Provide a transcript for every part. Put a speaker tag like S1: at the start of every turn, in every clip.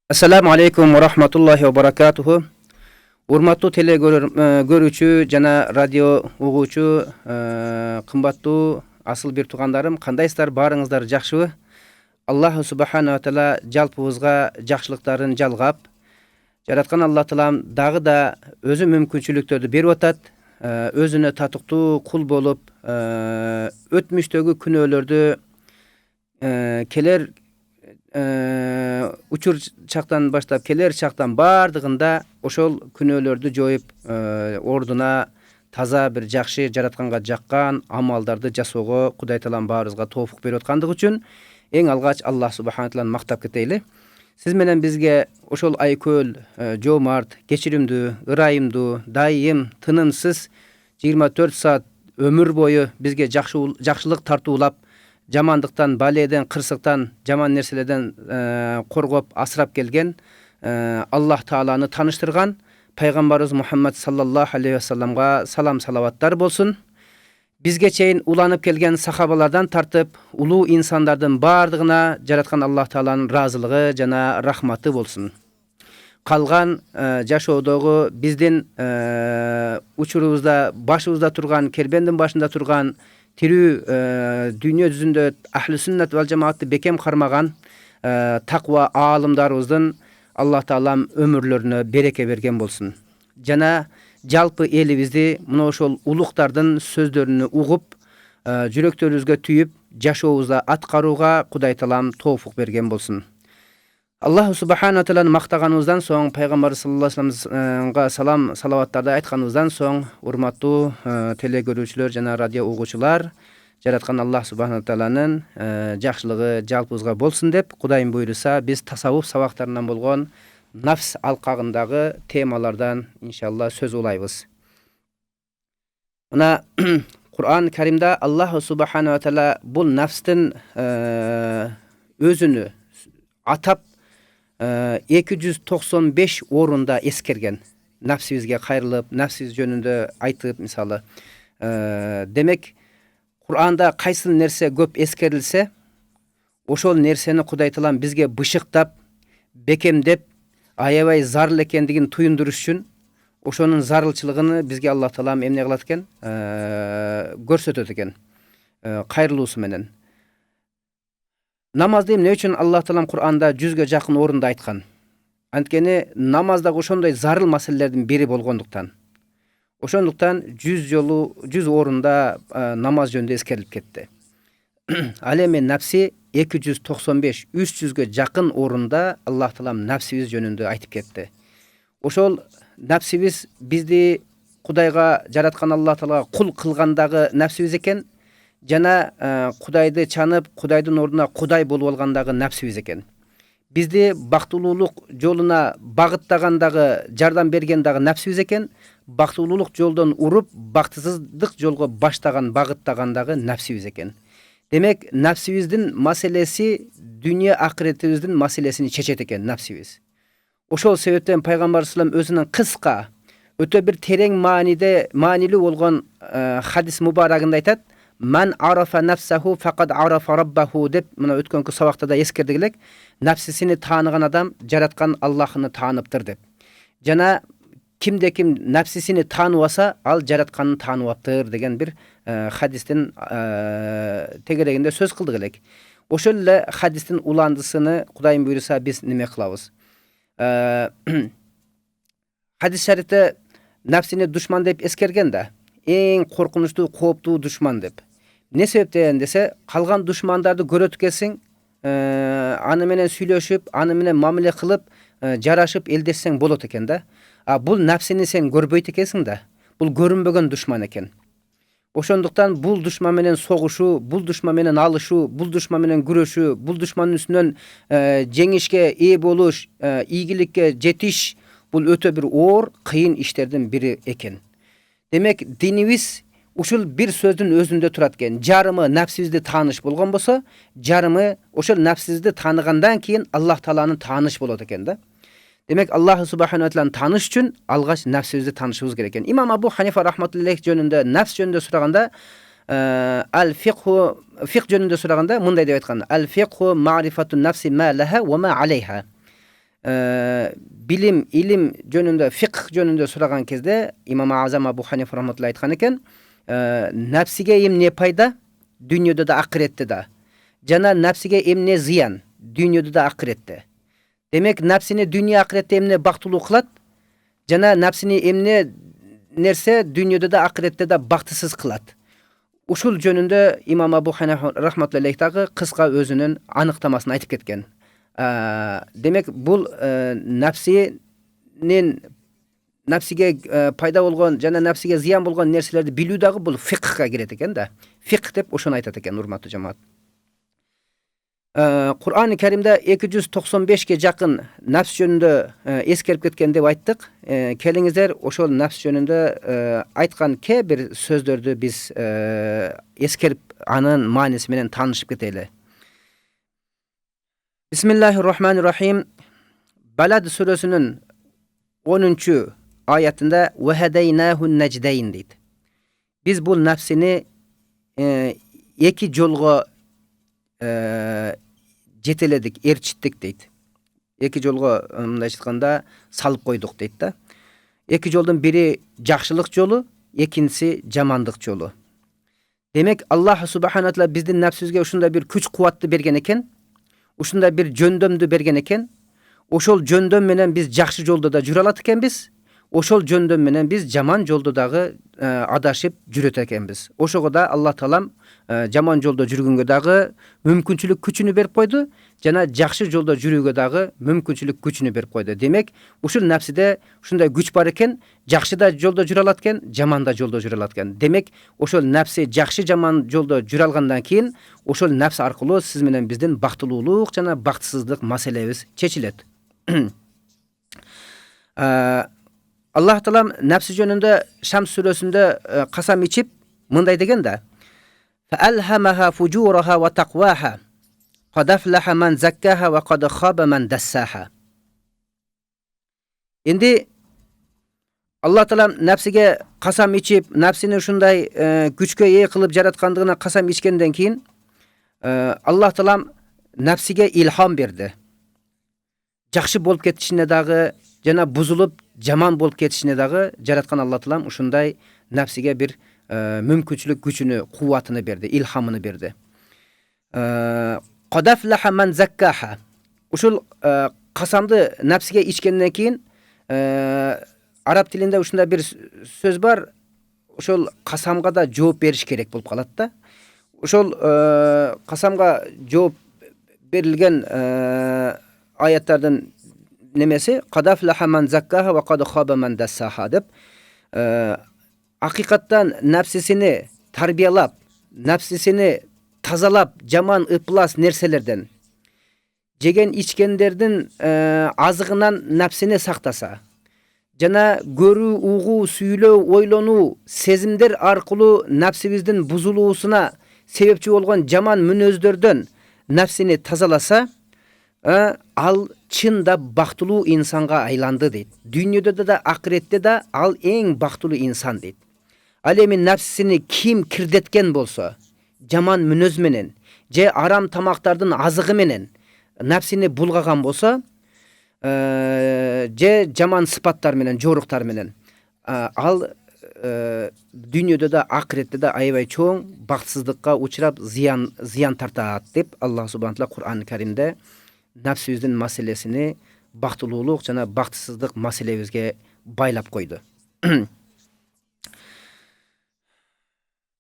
S1: Assalamu alaikum wa rahmatullahi wa barakatuhu. Urmatlı tele görүүчү жана радио угуучу кымбаттуу асыл бир туугандарым, кандайсыздар? Баарыңыздар жакшыбы? Аллах субхана ва таала жалпыбызга жакшылыктарын жалгап, жараткан Аллах таалам дагы да өзү мүмкүнчүлүктөрдү берип атат. Өзүнө татыктуу кул болуп, өтмүштөгү күнөөлөрдү келер учур чактан баштап келер чактан бардыгында ошол күнөөлөрдү жоюп, ордуна таза бир жакшы жаратканга жаккан амалдарды жасоого Кудай таалам баарыбызга тоофук берип аткандыгы үчүн эң алгач Аллах субхана тааланы мактап кетейли. Сиз менен бизге ошол айкөл, жоомарт, кечиримдүү, ырайымдуу, дайым, тынымсыз 24 саат өмүр бою бизге жакшылык тартуулап, жамандыктан, баледен, кырсыктан, жаман нерселерден коргоп, асырап келген Аллах Тааланы таныштырган пайгамбарыбыз Мухаммад саллаллаху алейхи ва салламга салам салаваттар болсун. Бизге чейин уланып келген сахабалардан тартып, улуу инсандардын бардыгына жараткан Аллах Тааланын ыраазылыгы жана рахматы болсун. Калган жашоодогу биздин учурубузда, башыбызда турган, кербендин башында турган тирүү дүйнө жүзүндө ахли сүннат вал жамаатты бекем кармаган таква аалымдарыбыздын Аллах Таалам өмүрлөрүнө береке берген болсун. Жана жалпы элибизди мына ошол улуктардын сөздөрүнү угуп, жүрөктөрүбүзгө түйүп, жашообузда аткарууга Кудай Таалам тоофук берген болсун. Аллах субхана тааланы мактаганыбыздан соң, пайгамбар саллаллаху алейхи ва салламга салам салаваттарды айтканыбыздан соң, урматтуу теле көрүүчүлөр жана радио угуучулар, жараткан Аллах субхана тааланын жакшылыгы жалпыбызга болсун деп, Кудайым буйруса, биз тасаввуф сабактарынан болгон нафс алкагындагы темалардан иншалла сөз улайбыз. Мына Кур'ан Каримде Аллах субхана таала бул нафстын өзүнү атап 295 орунда эскерген. Нафсибизге кайрылып, нафсибиз жөнүндө айтып, мисалы, демек Кур'анда кайсы нерсе көп эскерилсе, ошол нерсени Кудай Таалам бизге бышыктап, бекемдеп, аябай зарыл экендигин туюндуруш үчүн ошонун зарылчылыгын бизге Аллах Таалам эмне кылат экен? Көрсөтөт экен. Кайрылуусу менен. Намазды эмне үчүн Аллах Таалам Кур'анда 100гө жакын орунда айткан? Анткени намаздагы ошондой зарыл маселелердин бири болгондуктан. Ошондуктан 100 орунда намаз жөнүндө эскерилип кетти. Ал эми нафси 295, 300гө жакын орунда Аллах Таалам нафсибиз жөнүндө айтып кетти. Ошол нафсибиз бизди Кудайга жараткан Аллах Таалага кул кылгандагы нафсибиз экен. Жана Кудайды чанып, Кудайдын ордуна Кудай болуп алгандагы нафсибиз экен. Бизди бактылуулук жолуна багыттагандагы, жардам бергендагы нафсибиз экен. Бактылуулук жолдон уруп, бактысыздык жолго баштаган, багыттагандагы нафсибиз экен. Демек, нафсибиздин маселеси дүйнө акыретибиздин маселесин чечет экен нафсибиз. Ошол себептен пайгамбар саллаллаху алейхи ва саллям өзүнүн кыска, өтө бир терең маанилүү болгон хадис мубарагында айтат: "Ман арафа нафсаху факад арафа раббаху" деп, мына өткөнкү сабакта да эскердик элек, нафсисини тааныган адам жараткан Аллахыны тааныптыр деп. Жана кимде-ким нафсисини таанып алса, ал жаратканын таанып аптыр деген бир хадистин тегерегинде сөз кылдык элек. Ошол эле хадистин уландысыны Кудайым буйруса биз неме кылабыз. Хадис шарифте нафсини душман деп эскерген да, эң коркунучтуу, кооптуу душман деп. Не себептен десе, калган душмандарды көрөт экенсиң, аны менен сүйлөшүп, аны менен мамиле кылып, жарашып элдешсең болот экен да. А бул нафсини сен көрбөйт экенсиң да. Бул көрүнбөгөн душман экен. Ошондуктан бул душман менен согушуу, бул душман менен алышуу, бул душман менен күрөшүү, бул душмандын үстүнөн жеңишке ээ болуш, ийгиликке жетиш, бул өтө бир оор, кыйын иштердин бири экен. Демек, динибиз ушул бир сөздүн өзүндө турат экен. Жарымы нафсибизди тааныш болгон болсо, жарымы ошол нафсибизди тааныгандан кийин Аллах Тааланы тааныш болот экен да. Демек, Аллах субхана тааланы тааныш үчүн алгач нафсибизди таанышыбыз керек экен. Имам Абу Ханифа рахматуллахи жөнүндө нафс жөнүндө сураганда, фикх жөнүндө сураганда мындай деп айткан: "Ал-фикху ма'рифатун нафси ма лаха ва ма алейха." bilim, ilim jönündө, fiqh jönündө suragan кезде İmam Azam Abu Hanife rahmatullah aytkan eken, nafsiga emne пайда, dünyada da ahirette de. Jana nafsiga emne ziyan, dünyada da ahirette. Demek nafsini dünya ahirette emne baktılуу kılat, jana nafsini emne nerse dünyada da ahirette de baktısız kılat. Uşul jönündө İmam Abu Hanife rahmatullah dagı kıska özünün anıktamasını aytıp ketken. Demek bul nafsiga пайда болгон жана nafsiga ziyan болгон нерселерди билүү дагы бул фикхка кирет экен да. Фикх деп ошону айтат экен, урматтуу жамаат. Kur'an-ı Kerim'de 295'e jakın nafs jönündө eskerip ketken деп ayttık. Kelingizler oşol nafs jönündө aytkan ke bir sözdördü biz eskerip anın manisi menen tanışıp keteli. Bismillahirrahmanirrahim. Balad suresinin 10. ayetinde ve hedeynâhun necdeyn deydi. Biz bu nafsini iki jolga жетеледик, эрчиттик дейт. Эки жолго мындай айтканда салып койдук дейт да. Эки жолдун бири жакшылык жолу, экинчиси жамандык жолу. Демек Аллах субхана таала биздин нафсибизге ушундай бир күч кубатты берген экен, ушундай бир жөндөмдү берген экен. Ошол жөндөм менен биз жакшы жолдо да жүрө алат экенбиз. Ошол жөндөм менен биз жаман жолдо дагы адашып жүрөт экенбиз. Ошого да Алла таалам жаман жолдо жүргөнгө дагы мүмкүнчүлүк күчүнү берип койду, жана жакшы жолдо жүрүүгө дагы мүмкүнчүлүк күчүнү берип койду. Демек, ушул нафсиде ушундай күч бар экен, жакшы да жолдо жүрө алат экен, жаман да жолдо жүрө алат экен. Демек, ошол нафси жакшы жаман жолдо жүрө алгандан кийин, ошол нафс аркылуу сиз менен биздин бактылуулук жана бактысыздык маселебиз чечилет. Allah talam nafsi jönündө Şams сүрөсүндө касам ичип мындай деген да: "Фаалхамаха фужураха ва тaqwaha. Qad aflaha man zakkaha wa qad khaba man dassaha." Endi Allah talam nafsiga касам ичип, nafsini ушундай күчкө ээ кылып жараткандыгына касам ичкенден кийин Allah talam nafsiga ilham berdi. Жакшы болуп кетишине дагы жана бузулуп жаман болуп кетишине дагы жараткан Алла таалам ушундай нафсиге бир мүмкүнчүлүк күчүнү, кубатыны берди, илхамыны берди. Qadaflaha man zakkaha. Ушул касамды нафсиге ичкенден кийин араб тилинде ушундай бир сөз бар. Ошол касамга да жооп бериш керек болуп калат да. Ошол касамга жооп берилген аяттардын немеси qadaflaha man zakkaha wa qad khaba man dassaha деп акыйкаттан нафсисини тарбиялап, нафсисини тазалап, жаман ыплас нерселерден, жеген ичкендердин азыгынан нафсини сактаса, жана көрүү, угуу, сүйлөө, ойлонуу, сезимдер аркылуу нафсибиздин бузулуусуна себепчи болгон жаман мүнөздөрдөн нафсини тазаласа, ал чында бактылуу инсанга айланды дейт. Дүйнөдө да акыретте да ал эң бактылуу инсан дейт. Ал эми нафсини ким кирдеткен болсо, жаман мүнөз менен, же арам тамактардын азыгы менен нафсини булгаган болсо, же жаман сыпаттар менен, жоруктар менен, ал дүйнөдө да акыретте да аябай чоң бактсыздыкка учурап зыян тартат деп Аллах субхана таала Кур'ан-ы Каримде nafsibizдің маселесini бактылуулук жана бактысыздык маселебизге байлап койду.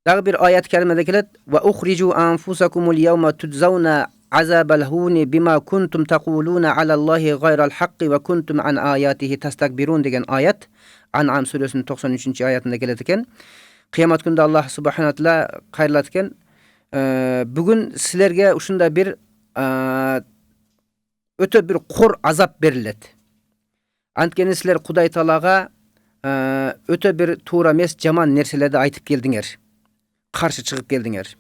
S1: Дагы бир аят керимеде келет: "Ва ухрижу анфусакумул yawma tudzawna azabal huni bima kuntum taquluna alallahi ghayra'l haqqi ve kuntum an ayatihi tastakbirun" деген аят An'am сүрөсүнүн 93 аятында келет экен. Кыямат күндө Аллах субхана таала кайрылат экен: "Бүгүн силерге ушундай бир өтө бир кор азап берилет. Анткени силер Кудай Таалага өтө бир туура эмес жаман нерселерди айтып келдиңер, каршы чыгып келдиңер.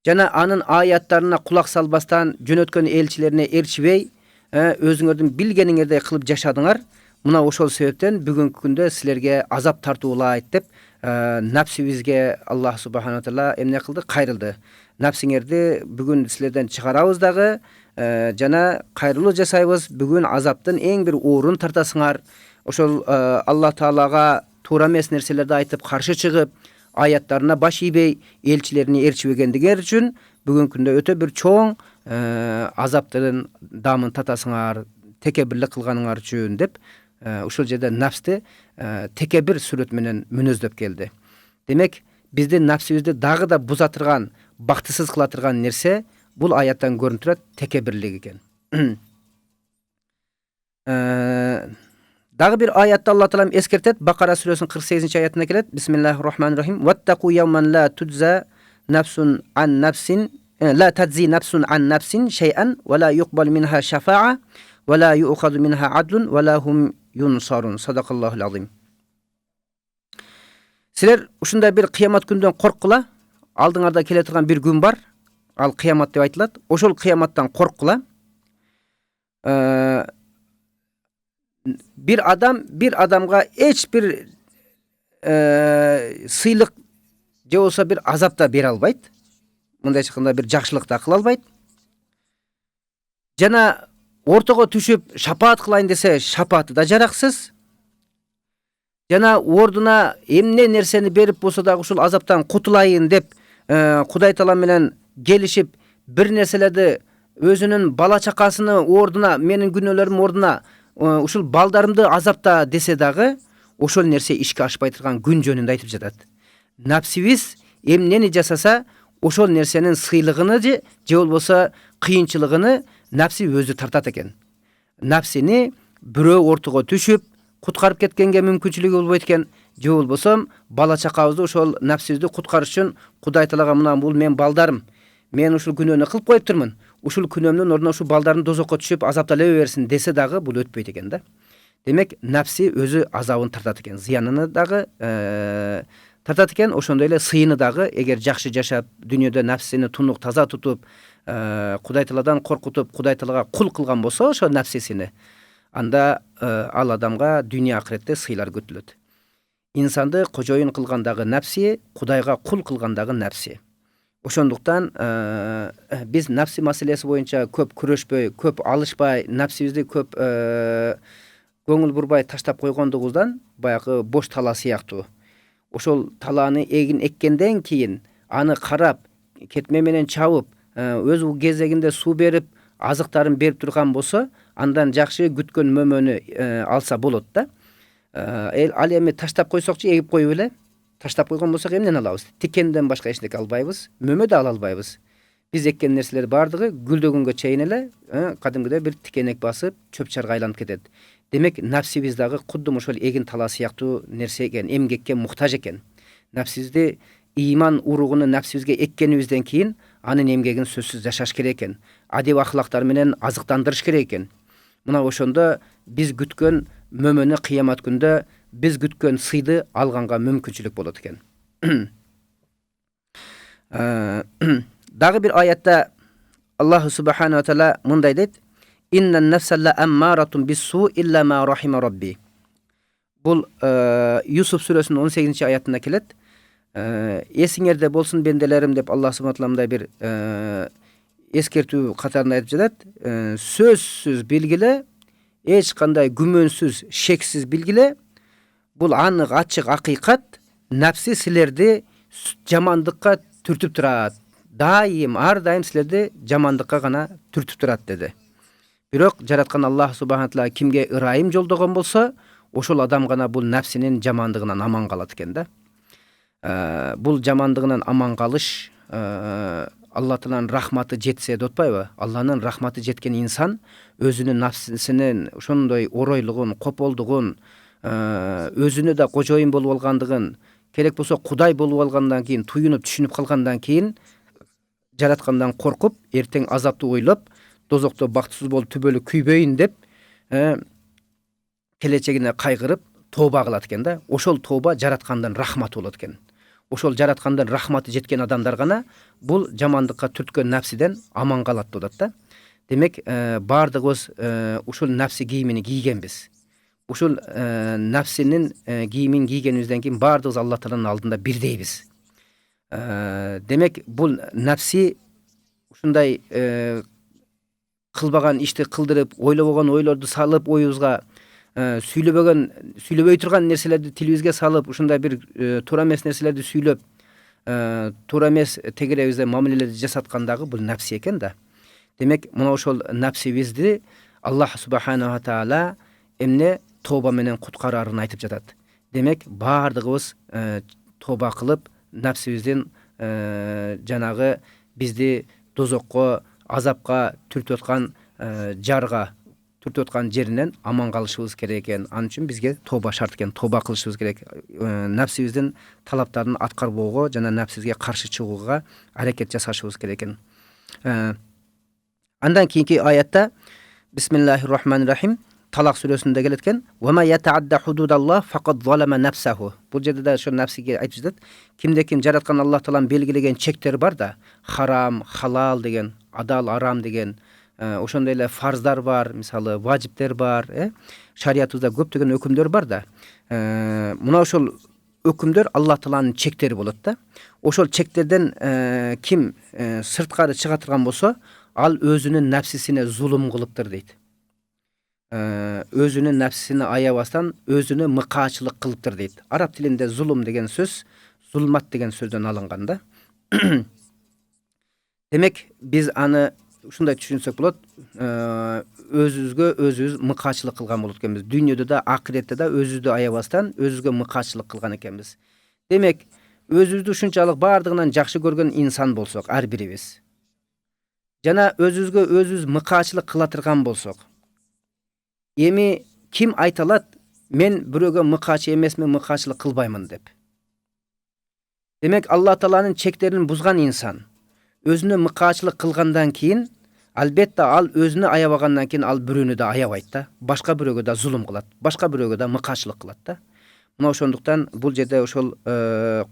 S1: Жана анын аяттарына кулак салбастан жөнөткөн элчилерине эрчибей, өзүңөрдүн билгениңердей кылып жашадыңар. Мына ошол себептен бүгүнкү күндө силерге азап тартуулайт" деп нафсибизге Аллах субхана таала эмне кылды? Кайрылды. Нафсиңерди бүгүн силерден чыгарабыз дагы, Jana kayrılуу jasayбыз. Бүгүn azaptın eң bir uğrun tartasыңar. Oşol Allah Taalaga tuura emes nerselerdi aytıp karşı çıkıp ayatlarına baş iýbey elçilerini erçibegендигер üçin бүгүn күндө öte bir çoň azaptırın damın tatasыңar, tekebirlik kılganыңar üçin dep uşul jerde nafsty tekebir suret menen münözдөp geldi. Demek bizde nafsibizdi dagı da buzatırgan, baktısız kılatırgan nerse bul ayattan görünüp turat tekebirlik eken. Dagı bir ayatda Allah Taala eskertet, Bakara suresinin 48-nji ayatına kelet. Bismillahirrahmanirrahim. Vattaqu yawman la tujza nafsun an nafsin la tajzi nafsun an nafsin şey'an ve la yuqbal minha şefa'a ve la yu'khadu minha adlun ve la hum yunsarun. Sadakallahul azim. Sizler uşunda bir kıyamat günden korkula. Aldığınızda keletirgan bir gün var. Al kıyamat dep aytylat. Oşol kıyamattan korkula. Bir adamga hiç bir sıylık je bolsa bir azap da bere albayt. Mындай çykында bir jakşylyk da kıla albayt. Jana ortaga түшүp şapaat kılayın dese şapaaty da jaraksız. Jana orduna emne nerseni berip bolsa da uşul azaptan kutulayın dep Kuday Taala menen gelişip bir nerselerdi özünün bala çakasyny orduna menin günölerim orduna uşul baldarımды azapta dese dagı oşol nerse işke aşpay turgan gün jönündө aytıp жатат. Nafsibиz emneni jasasa oşol nersenin sıylıgını je bolbosa kıyınçılıgını nafsi özü tartat eken. Nafsini bирөө ortaga түшүп куткарып кеткенге мүмкүнчүлүгү болбойт экен. Je bolbosam bala çakabızды ошол nafsibizди куткарыш үчүн Kuday Taalaga мына бул мен балдарым. Men ушул күнөөнү кылып коюп турмун. Ушул күнөөмдүн ордуна ушул балдардын дозокко түшүп азапталабы берсин десе дагы бул өтпөйт экен да. Демек nafsi өзү азабын тартат экен, зыянын дагы тартат экен, ошондой эле сыйыны дагы эгер жакшы жашап, дүйнөдө nafsini тунук таза тутуп, Кудай Тааладан коркутуп, Кудай Таалага кул кылган болсо ошо nafsисини, анда ал адамга дүйнө акыретте сыйлар көтүлөт. İnsanды кожоюн кылгандагы nafsi, Кудайга кул кылгандагы nafsi. Ошондуктан биз nafsi маселеси боюнча көп күрөшпөй, көп алышпай, nafsибизди көп көңүл бурбай таштап койгондугубуздан баягы бош тала сыяктуу. Ошол талааны эгин эккенден кийин аны карап, кетме менен чабып, өз кезегинде суу берип, азыктарын берип турган болсо, андан жакшы күткөн мөмөнү алса болот да. Ал эми таштап койсокчу, эгип коюп эле таштап койгон болсок эмнен алабыз? Тиккенден башка эч нерсе албайбыз, мөмө да ала албайбыз. Биз эккен нерселер бардыгы гүлдөгөнгө чейин эле кадимгидей бир тикенек басып, чөп чарга айланып кетет. Демек nafsибиз дагы куддум ошол эгин тала сыяктуу нерсе экен, эмгекке муктаж экен. Nafsибизди ыйман уругуну nafsибизге эккенибизден кийин анын эмгегин сөзсүз жашаш керек экен. Адеп ахлактар менен азыктандырыш керек экен. Мына ошондо биз күткөн мөмөнү кыямат күндө биз күткөн сыйды алганга мүмкүнчүлүк болот экен. Дагы bir ayatта Allahu subhanahu wa taala мындай дейт: "Innan nafsa la ammaratun bis-su illa ma rahima rabbi." Bul Yusuf suresinin 18-nji ayatına kelet. Esiңерде болсун бенделерим деп Allah subhanahu wa taala bir eskertүү катарында айтып жатат. Сөзсүз билгиле, эч кандай күмөнсүз, шексиз билгиле, бул анык ачык акыйкат, nafsi силерди жамандыкка түртүп турат. Ар дайым силерди жамандыкка гана түртүп турат деди. Бирок жараткан Allah subhanahu wa taala кимге ырайым жолдогон болсо, ошол адам гана бул nafsинин жамандыгынан аман калат экен да. Бул жамандыгынан аман калыш Allah Taala'nын рахматы жетсе деп атпайбы? Алланын рахматы жеткен инсан өзүнүн nafsисинин ошондой оройлугун, кополдугун, өзүнө да кожоюн болуп алгандыгын, керек болсо Кудай болуп алгандан кийин, туюнуп түшүнүп калгандан кийин жараткандан коркуп, эртең азапты ойлоп, дозокто бактысыз болуп түбөлүк күйбөйүн деп, келечегине кайгырып, тооба кылат экен да. Ошол тооба жараткандан рахматы болот экен. Ошол жараткандан рахматы жеткен адамдар гана бул жамандыкка түрткөн nafsиден аман калат деп атат да. Демек, бардыгыбыз ушул nafsi кийимини кийгенбиз. Ушул nafsинин кийимин кийгенибизден кийин бардыгыбыз Алла Тааланын алдында бирдейбиз. Демек, бул nafsi ушундай кылбаган ишти кылдырып, ойлобогон ойлорду салып оюбузга, сүйлөбөй турган нерселерди тилибизге салып, ушундай бир туура эмес нерселерди сүйлөп, туура эмес тегеребизде мамилелерди жасаткандагы бул напси экен да. Демек, мына ошол напсибизди Аллах субханаху ва таала эмне тооба менен куткарарын айтып жатат. Демек, бардыгыбыз тооба кылып, напсибиздин жанагы бизди дозокко, азапка түртүп аткан жарга түртүп аткан жеринен аман калышыбыз керек экен. Анын үчүн бизге тооба шарт экен, тооба кылышыбыз керек. Напсибиздин талаптарын аткарбоого жана напсибизге каршы чыгууга аракет жасашыбыз керек экен. Андан кийинки аятта Бисмиллахир-рахманир-рахим Талак сүрөсүндө келет экен. Ва ма ятаадда худудаллах фақад залама нафсаху. Бул жерде да ошо напсиге айтып жатат. Кимде ким жараткан Аллах таалам белгилеген чектер бар да, харам, халал деген, адал, арам деген, ошондой эле фарздар бар, мисалы важиптер бар, шариятыбызда көптөгөн өкүмдөр бар да. Мына ошол өкүмдөр Аллах тааланын чектери болот да. Ошол чектерден ким сырткары чыга турган болсо, ал өзүнүн напсисине зулум кылыптыр дейт. Өзүнүн напсисини аябастан өзүнө мыкаачылык кылыптыр дейт. Араб тилинде зулум деген сөз зулмат деген сөздөн алынган да. Демек, биз аны ушундай түшүнсөк болот. Өзүбүзгө өзүбүз мыкаачылык кылган болот экенбиз. Дүйнөдө да, акыретте да өзүбүздү аябастан өзүбүзгө мыкаачылык кылган экенбиз. Демек, өзүбүздү ушунчалык бардыгынан жакшы көргөн инсан болсок, ар бирибиз, жана өзүбүзгө өзүбүз мыкаачылык кыла турган болсок, эми ким айта алат, мен бирөөгө мыкаачы эмесмин, мыкаачылык кылбаймын деп. Демек, Аллах тааланын чектерин бузган инсан өзүнө мыкаачылык кылгандан кийин, албетте ал өзүнө аябагандан кийин ал бирөөнү да аябайт да, башка бирөөгө да зулум кылат, башка бирөөгө да мыкаачылык кылат да. Мына ошондуктан бул жерде ошол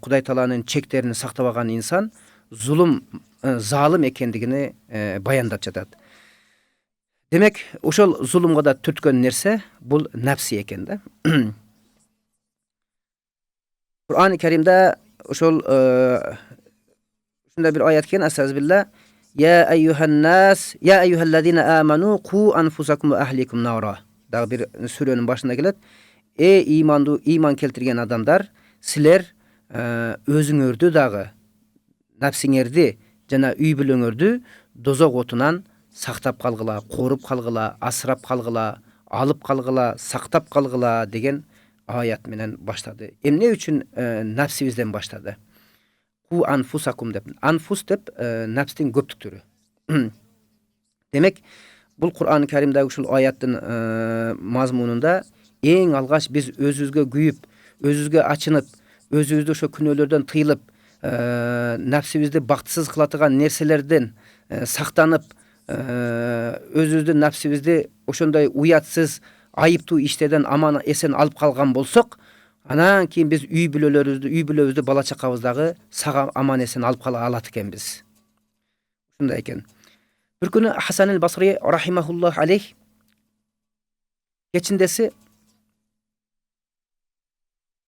S1: Кудай тааланын чектерин сактабаган инсан залым экендигини баяндап жатат. Демек, ошол зулумга да түрткөн нерсе бул напси экен да. Кур'ан-ы Каримде ошол ушундай бир аят экен, астагфирулла. Я айюханнас, я айюхаллазина аману ку анфусакум ва ахликум нара. Дагы бир сүрөнүн башында келет. Иман келтирген адамдар, силер өзүңөрдү дагы, напсиңерди жана үй бүлөңөрдү дозок отунан сактап калгыла, коруп калгыла, асырап калгыла, алып калгыла, сактап калгыла деген аят менен баштады. Эмне үчүн напсибизден баштады? Ку анфусакум деп. Анфус деп напстын көптүктүрү. Демек, бул Кур'ан-ы Каримдеги ушул аяттын мазмунунда эң алгач биз өзүбүзгө күйүп, өзүбүзгө ачынып, өзүбүздү ошо күнөөлөрдөн тыйылып, напсибизди бактысыз кыла турган нерселерден сактанып, өзүбүздүн напсибизди ошондой уятсыз, айыптуу иштерден аман эсен алып калган болсок, анан кийин биз үй бүлөбүздү, бала чакабыздагы сага аман эсен алып кала алат экенбиз. Ушундай экен. Бир күнү Хасан аль-Басри рахимахуллах алейх кечиндеси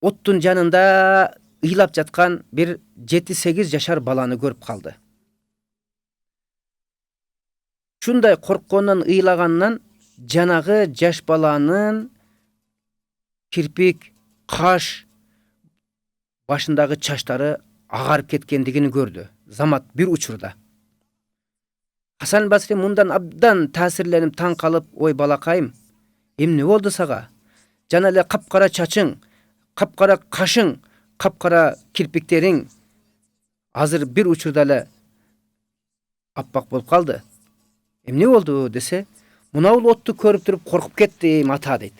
S1: оттун жанында ыйлап жаткан бир 7-8 жашар баланы көрүп калды. Ушундай коркконунан, ыйлаганынан жанагы жаш баланын кирпик, каш, башындагы чачтары агарып кеткендигин көрдү. Замат бир учурда. Хасан аль-Басри мындан абдан таасирленип таң калып, ой балакайым, эмне болду сага? Жана эле капкара чачың, капкара кашың, капкара кирпиктериң азыр бир учурда эле аппак болуп калды. Эмне болду десе, мынау отту көрүп туруп коркуп кеттим ата дейт.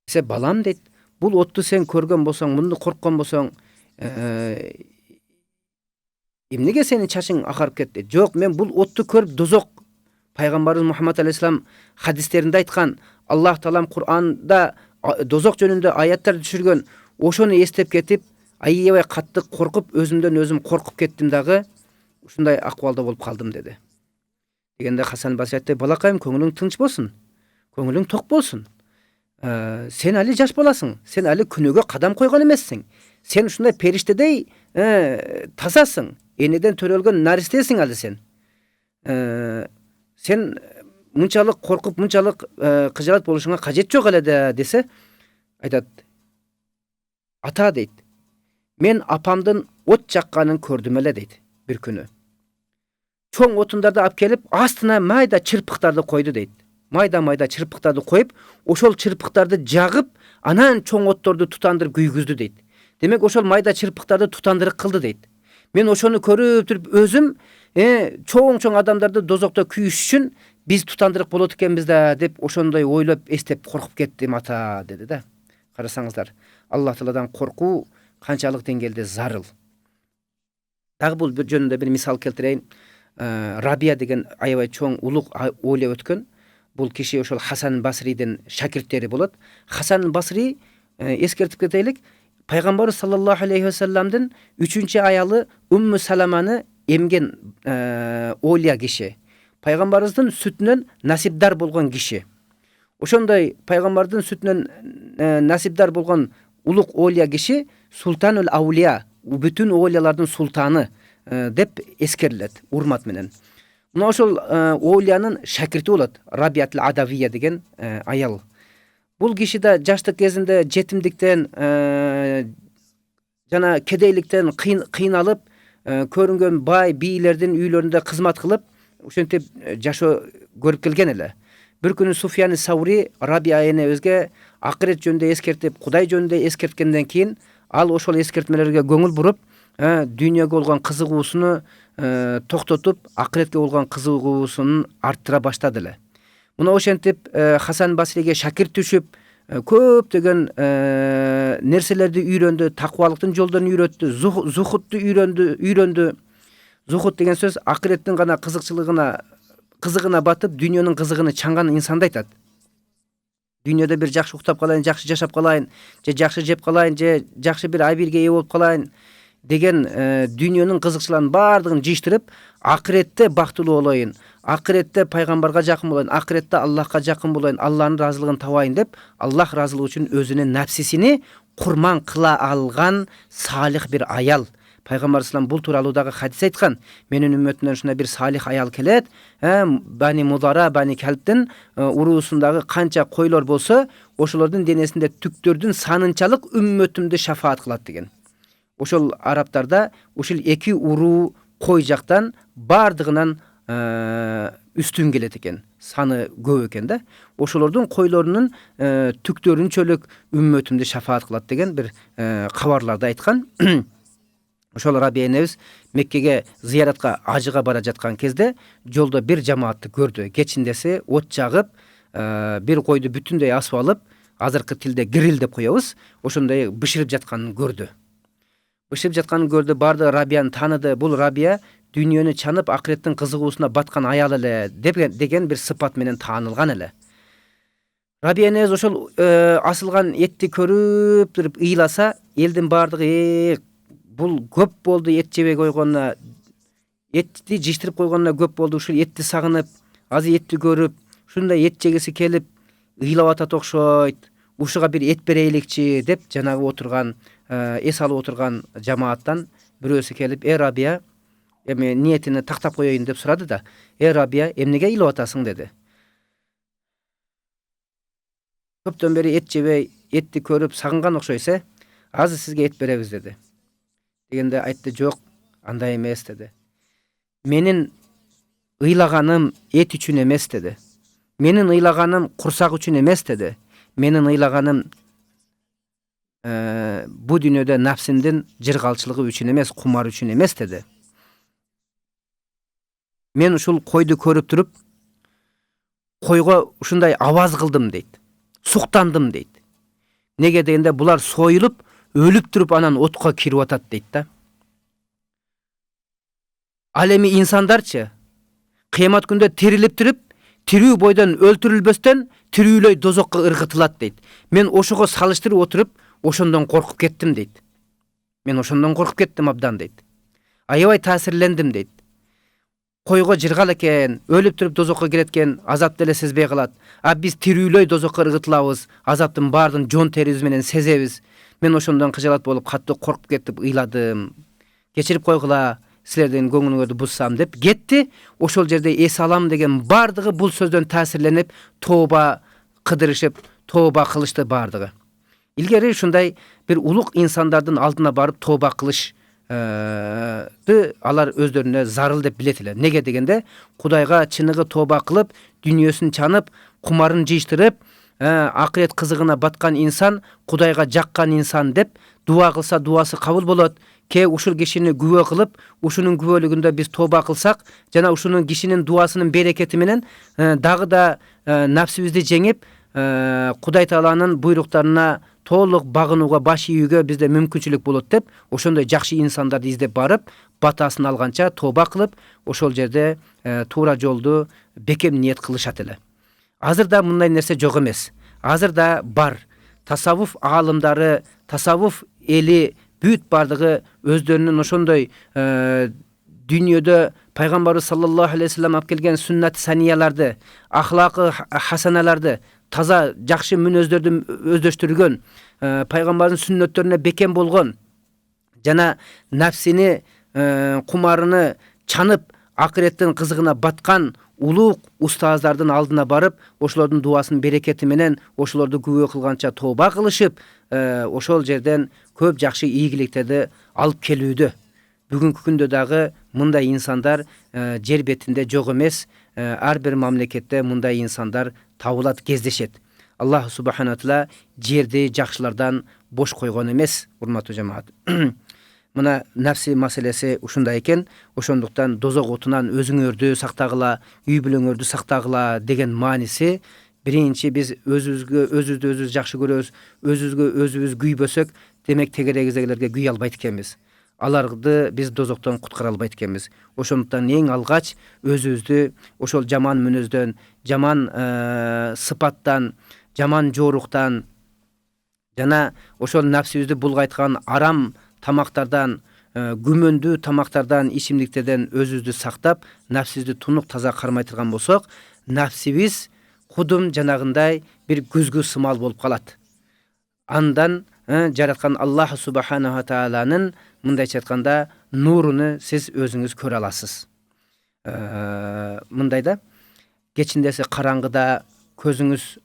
S1: Десе, балам дейт, бул отту сен көргөн болсоң, мынды корккон болсоң, эмнеге сенин чачың агарып кетти? Жок, мен бул отту көрүп дозок, пайгамбарыбыз Мухаммад алейхиссалам хадистеринде айткан, Аллах таалам Кур'анда дозок жөнүндө аяттар түшүргөн, ошону эстеп кетип, аябай катты коркуп, өзүмдөн өзүм коркуп кеттим дагы, ушундай акыбалда болуп калдым деди. Дегенде Хасан аль-Басри айтты, балакайым, көңүлүң тынч болсун, көңүлүң ток болсун. Сен али жаш баласың, сен али күнөөгө кадам койгон эмессиң. Сен ушундай периштедей тазасың, энеден төрөлгөн наристесиң али сен. Sen мынчалык коркуп, мынчалык кыжалат болушуңа кажет жок эле да десе, айтат, ата дейт, мен апамдын от жакканын көрдүм эле дейт бир күнү. Чоң отундарды алып келип, астына майда чырпыктарды койду дейт. Майда чырпыктарды коюп, ошол чырпыктарды жагып, анан чоң отторду тутандырып күйгүздү дейт. Демек ошол майда чырпыктарды тутандырык кылды дейт. Мен ошону көрүп туруп өзүм чоң адамдарды дозокто күйүш үчүн биз тутандырык болот экенбиз да деп ошондой ойлоп эстеп коркуп кеттим ата деди да. Карасаңыздар, Аллах Тааладан коркуу канчалык деңгээлде зарыл. Дагы бул жөнүндө бир мисал келтирейин. Рабия деген аябай чоң улук олия өткөн. Бул киши ошол Хасан Басридин шакирттери болот. Хасан Басри, эскертип кетелик, Пайгамбар саллаллаху алейхи ва салламдын 3-чү аялы Умму Саламаны эмген олия киши. Пайгамбарыбыздын сүтүнөн насипдар болгон киши. Ошондой пайгамбардын сүтүнөн насипдар болгон улук олия киши Султанул Аулия, бүтүн олиялардын султаны деп эскерилет урмат менен. Мына ошол олиянын шакирти болот, Рабиятул Адавия деген аял. Бул киши да жаштык кезинде жетимдиктен жана кедейликтен кыйналып, көрүнгөн бай бийлердин үйлөрүндө кызмат кылып, ошентип жашоо көрүп келген эле. Бир күнү Суфьян Саури Рабия энебизге акырет жөнүндө эскертип, Кудай жөнүндө эскерткенден кийин, ал ошол эскертмелерге көңүл буруп, дүйнөгө болгон кызыгуусуну токтотуп, акыретке болгон кызыгуусун арттыра баштады эле. Мына ошентип Хасан Басриге шакирт түшүп, көптөгөн нерселерди үйрөндү, такыбалыктын жолдорун үйрөттү, зухутту үйрөндү. Зухут деген сөз акыреттин гана кызыгына батып, дүйнөнүн кызыгына чаңган инсанды айтат. Дүйнөдө бир жакшы уктап калайын, жакшы жашап калайын, же жакшы жеп калайын, же жакшы бир абийирге ээ болуп калайын деген дүйнөнүн кызыкчыларын баардыгын жыйыштырып, акыретте бактылуу болоюн, акыретте пайгамбарга жакын болоюн, акыретте Аллахка жакын болоюн, Аллахнын ыраазылыгын табайын деп, Аллах ыраазылыгы үчүн өзүнүн напсисини курман кыла алган салих бир аял. Пайгамбар салам бул тууралуу дагы хадис айткан. Менин үммөтүмдөн ушундай бир салих аял келет, Бани Мудара, Бани Калбтин уруусундагы канча койлор болсо, ошолордун денесинде түктөрдүн санынчалык үммөтүмдү шафаат кылат деген. Ошол араптарда ушул 2 уруу кой жактан бардыгынан үстүн келет экен. Саны көп экен да. Ошолордун койлорунун түктөрүнчөлүк үммөтүмдү шафаат кылат деген бир кабарларды айткан. Ошол Рабия энебиз Меккеге зыяратка ажыга бара жаткан кезде жолдо бир жамаатты көрдү. Кечиндеси от жагып, бир койду бүтүндөй асып алып, азыркы тилде грил деп коебуз, ошондой бышырып жатканын көрдү. Бышырып жатканын көрдү, барды Рабияны тааныды. Бул Рабия дүйнөнү чанып, акыреттин кызыгуусуна баткан аял эле деген бир сыпат менен таанылган эле. Рабия энебиз ошол асылган этти көрүп туруп ыйласа, элдин бардыгы бул көп болду эт жебей койгонуна, этти жыштырып койгонуна көп болду, ушул этти сагынып, азыр этти көрүп, ушундай эт жегиси келип ыйлап атат окшойт. Ушуга бир эт берейликчи деп жанагы отурган, эс алып отурган жамааттан бирөөсү келип, Рабия, эми ниетини тактап коеюн деп сурады да. Рабия, эмнеге ыйлап атасың деди. Көптөн бери эт жебей, этти көрүп сагынган окшойсо, азыр сизге эт беребиз деди. Дегенде айтты, жок, андай эмес деди. Менин ыйлаганым эт үчүн эмес деди. Менин ыйлаганым курсак үчүн эмес деди. Менин ыйлаганым бу дүйнөдө нафсимдин жыргалчылыгы үчүн эмес, кумар үчүн эмес деди. Мен ушул койду көрүп туруп, койго ушундай абаз кылдым дейт. Суктандым дейт. Неге дегенде булар союлуп, өлүп туруп анан отко кирип атат дейт да. Ал эми инсандарчы кыямат күндө тирилип туруп, тирүү бойдон өлтүрүлбөстөн тирүүлөй дозокко ыргытылат дейт. Мен ошого салыштырып отуруп, ошондон коркуп кеттим дейт. Мен ошондон коркуп кеттим абдан дейт. Аябай таасирлендим дейт. Койго жыргал экен, өлүп туруп дозокко кирет экен, азап деле сезбей калат. А биз тирүүлөй дозокко ыргытылабыз, азаптын баардын жон терибиз менен сезебиз. Мен ошондон кыжалат болуп, катты коркуп кетип ыйладым. Кечирип койгула, sizlerden көңүлүңөрдү бузсам деп кетти. Ошол жерде эс алам деген бардыгы бул сөздөн таасирленип тооба кыдырышып, тооба кылышты бардыгы. Илгери ушундай бир улук инсандардын алдына барып тооба кылыш алар өздөрүнө зарыл деп билет эле. Неге дегенде, Кудайга чыныгы тооба кылып, дүнүйөсүн чанып, кумарын жыйыштырып, акырет кызыгына баткан инсан Кудайга жаккан инсан деп дуа кылса дуасы кабыл болот. Ушул кишини күбө кылып, ушунун күбөлүгүндө биз тооба кылсак, жана ушунун кишинин дуасынын берекети менен дагы да нафсибизди жеңип, Кудай Тааланын буйруктарына толук багынууга, баш ийүүгө бизде мүмкүнчүлүк болот деп, ошондой жакшы инсандарды издеп барып, батасын алганча тооба кылып, ошол жерде туура жолду бекем ниет кылышат эле. Азыр да мындай нерсе жок эмес. Азыр да бар. Тасаввуф аалымдары, тасаввуф эли бүт бардыгы өздөрүнүн ошондой дүйнөдө пайгамбарыбыз саллаллаху алейхи вассалам алып келген сүннат санияларды, ахлакы хасаналарды, таза жакшы мүнөздөрдү өздөштүргөн, пайгамбардын сүннөттөрүнө бекем болгон, жана нафсини, кумарыны чанып, акыреттин кызыгына баткан улук устаздардын алдына барып, ошолордун дуасынын берекети менен ошолорду күбө кылганча тооба кылышып, ошол жерден көп жакшы ийгиликтерди алып келүүдө. Бүгүнкү күндө дагы мындай инсандар жер бетинде жок эмес. Ар бир мамлекетте мындай инсандар табылат, кездешет. Аллах субхана таала жерди жакшылардан бош койгон эмес, урматтуу жамаат. Мына нафси маселеси ушундай экен. Ошондуктан дозок отунан өзүңөрдү сактагыла, үй бүлөңөрдү сактагыла деген мааниси, биринчи биз өзүбүздү жакшы көрөбүз, өзүбүз күйбөсөк, демек тегерегиздегилерге күй албайт экенбиз. Аларды биз дозоктон куткара албайт экенбиз. Ошондуктан эң алгач өзүбүздү ошол жаман мүнөздөн, жаман сыпаттан, жаман жоруктан, жана ошол нафсибизди булгайткан арам тамактардан, күмөндүү тамактардан, ичимдиктерден өзүбүздү сактап, нафсибизди тунук таза кармай турган болсок, нафсибиз кудум жанагындай бир күзгү сымал болуп калат. Андан жараткан Аллах субханаху тааланын мындайча айтканда нуруну сиз өзүңүз көрө аласыз. Мындайда кечиндеси караңгыда көзүңүз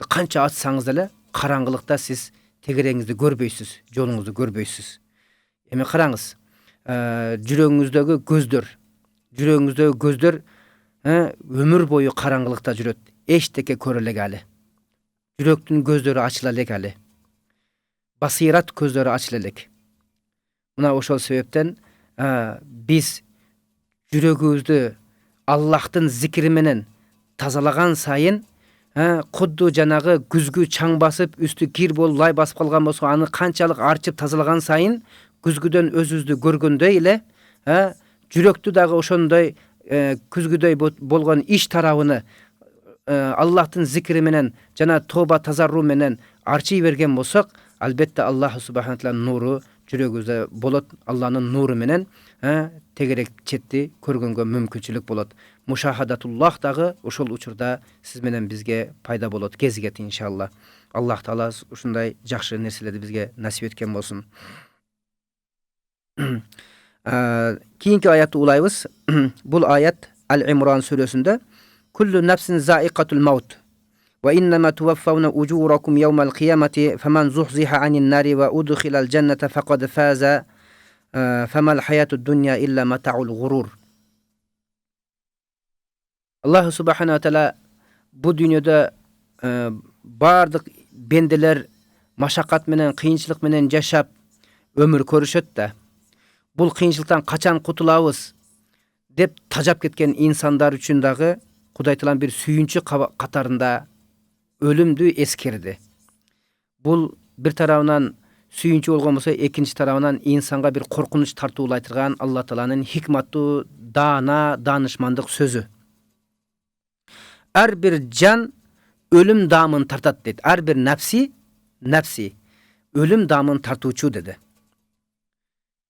S1: канча ачсаңыз деле караңгылыкта сиз тегереңизди көрбөйсүз, жолуңузду көрбөйсүз. Эми караңыз, жүрөгүңүздөгү көздөр өмүр бою караңгылыкта жүрөт. Эчтеке көрө элек али. Жүрөктүн көздөрү ачыла элек али. Басират көздөрү ачыла элек. Мына ошол себептен биз жүрөгүбүздү Аллахтын зикри менен тазалаган сайын, кудду жанагы күзгү чаң басып, үстү кир болуп лай басып калган болсо, аны канчалык арчып тазалаган сайын, күзгүдөн өзүбүздү көргөндөй эле, жүрөктү дагы ошондой күзгүдөй болгон ич тарабыны Аллахтын зикри менен жана тооба тазарруу менен арчый берген болсок, албетте Аллах субхана таала нуру жүрөгүбүздө болот. Алланын нуру менен тегерек четти көргөнгө мүмкүнчүлүк болот. Мушахадатуллах дагы ошол учурда сиз менен бизге пайда болот, кезигет иншалла. Аллах таала ушундай жакшы нерселерди бизге насип эткен болсун. Кийинки аятты улайбыз. Бул аят Ал-Имран сүрөсүндө Kullu nafsin za'iqatul maut ve innema tuvaffawna ujurakum yawmal qiyamati faman zuhziha 'anil nari ve udkhilal cennete faqad faza femal hayatud dunya illa mata'ul gurur. Allah subhanahu wa taala bu dünyada bardık bendeler maşakkat menen, kıyınçılık menen yaşap ömür körüşöt da bul kıyınçılıktan kaçan kutulabız dep tajap ketken insanlar üçün dagı Kuday Taalan bir sүйүнчү катарында өлүмдү эскерди. Бул бир тарабынан сүйүнчү болгон болсо, экинчи тарабынан инсанга бир коркунуч тартуулай турган Алла Тааланын хикматтуу, даана, данышмандык сөзү. Ар бир жан өлүм даамын тартат дейт. Ар бир напси өлүм даамын тартуучу деди.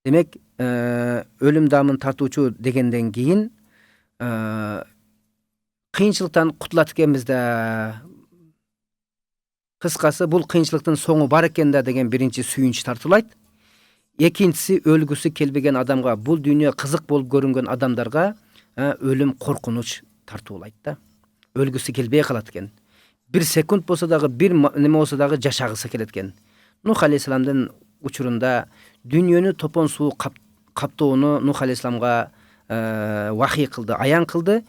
S1: Демек, өлүм даамын тартуучу дегенден кийин кыйынчылыктан кутулат экенбиз да. Кыскасы, бул кыйынчылыктын соңу бар экен да деген биринчи сүйүнч тартуулайт. Ekинчisi ölgüsü kelbegen adamga, bul dünya kızık bolup görüngen adamlarga ölüm korkunuç tartууlayт da. Ölgüsü kelbey kalat eken. Bir sekund bolsa dagı, bir neme bolsa dagı jaşagысы kelet eken. Nuh aleyhissalamdın uçurunda dünyönü topon suu kaptoonu Nuh aleyhissalamga vahiy kıldı, ayan kıldı.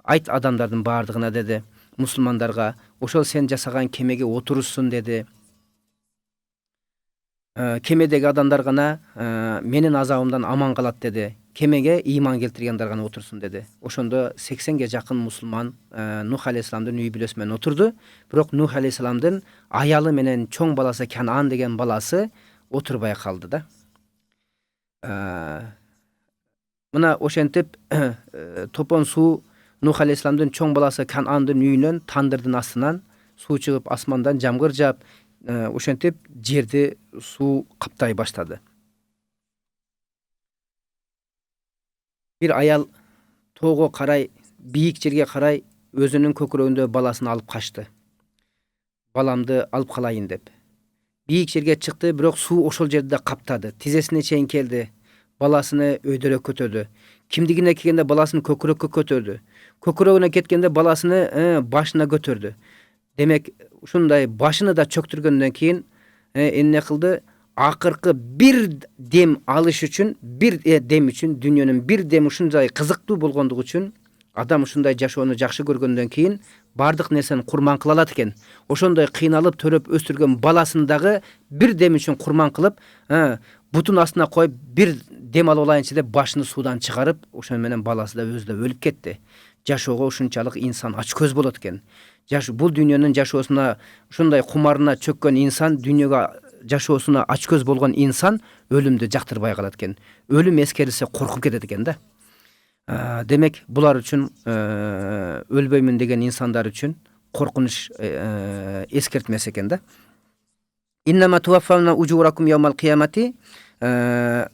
S1: Ayt adamdardın bardığına dedi. Musulmandarga, oşol sen jasagan kemege oturursun dedi. Kemedegi adamlar gana menin azabımdan aman kalat dedi. Kemege iman keltirgenler gana otursun dedi. Oşonda 80'ge jakın musulman Nuh aleyhissalamdın üy bilös menen oturdu. Bирок Nuh aleyhissalamdın ayalı menen çoң balası Kanaan degen balası oturbay kaldı da. Mına oşentip topon su Nuh aleyhissalamdın çoң balası Kanaandın üyünөн tandırdın astынан su çıkıp asmandan jamgır jap, oşentip жерди su kaptay başladı. Bir ayal toğo karay, biyik жерге karay özünün köküröğündө balasını alıp kaçtı. Balamdı alıp kalayın dep. Biyik жерге çıktı, бирок su oşol жерде kaptadı. Tizesine çeyin keldi. Balasını öydörö kötördü. Kimdigine kelgende balasını kökürökкө kötördü. Köküröğüne ketkende balasını başına götürdü. Demek şunday başını da çöktürgönden keyin ne kıldı? Akırkı bir dem alış üçün, bir dem üçün, dünyanın bir dem uşunday kızıktуу bolgondугу üçün adam uşunday jaşooну jakşı көргөндөн keyin bardык nersени kurman kıla alat eken. Oşonday kıynalıp töröp östürgön balasını dagı bir dem üçün kurman kılıp butun astına koyup bir dem alıp alayınçı dep başını sudan çıkarıp oşon menen balası da özü de ölüp ketти. Jaşoого ушунчалык insan aç köz bolot eken. Bul dünyanın jaşoosuna şunday kumarına çökkön insan, dünyaga jaşoosuna aç köz bolgon insan ölümdü jaktırбай kalat eken. Ölüm eskerilse korkup ketet eken da. Demek bular üçün ölböymün degen insanlar üçün korkunuç eskertmesi eken da. İnnema tuvaffavna ujurakum yawmal kıyamati.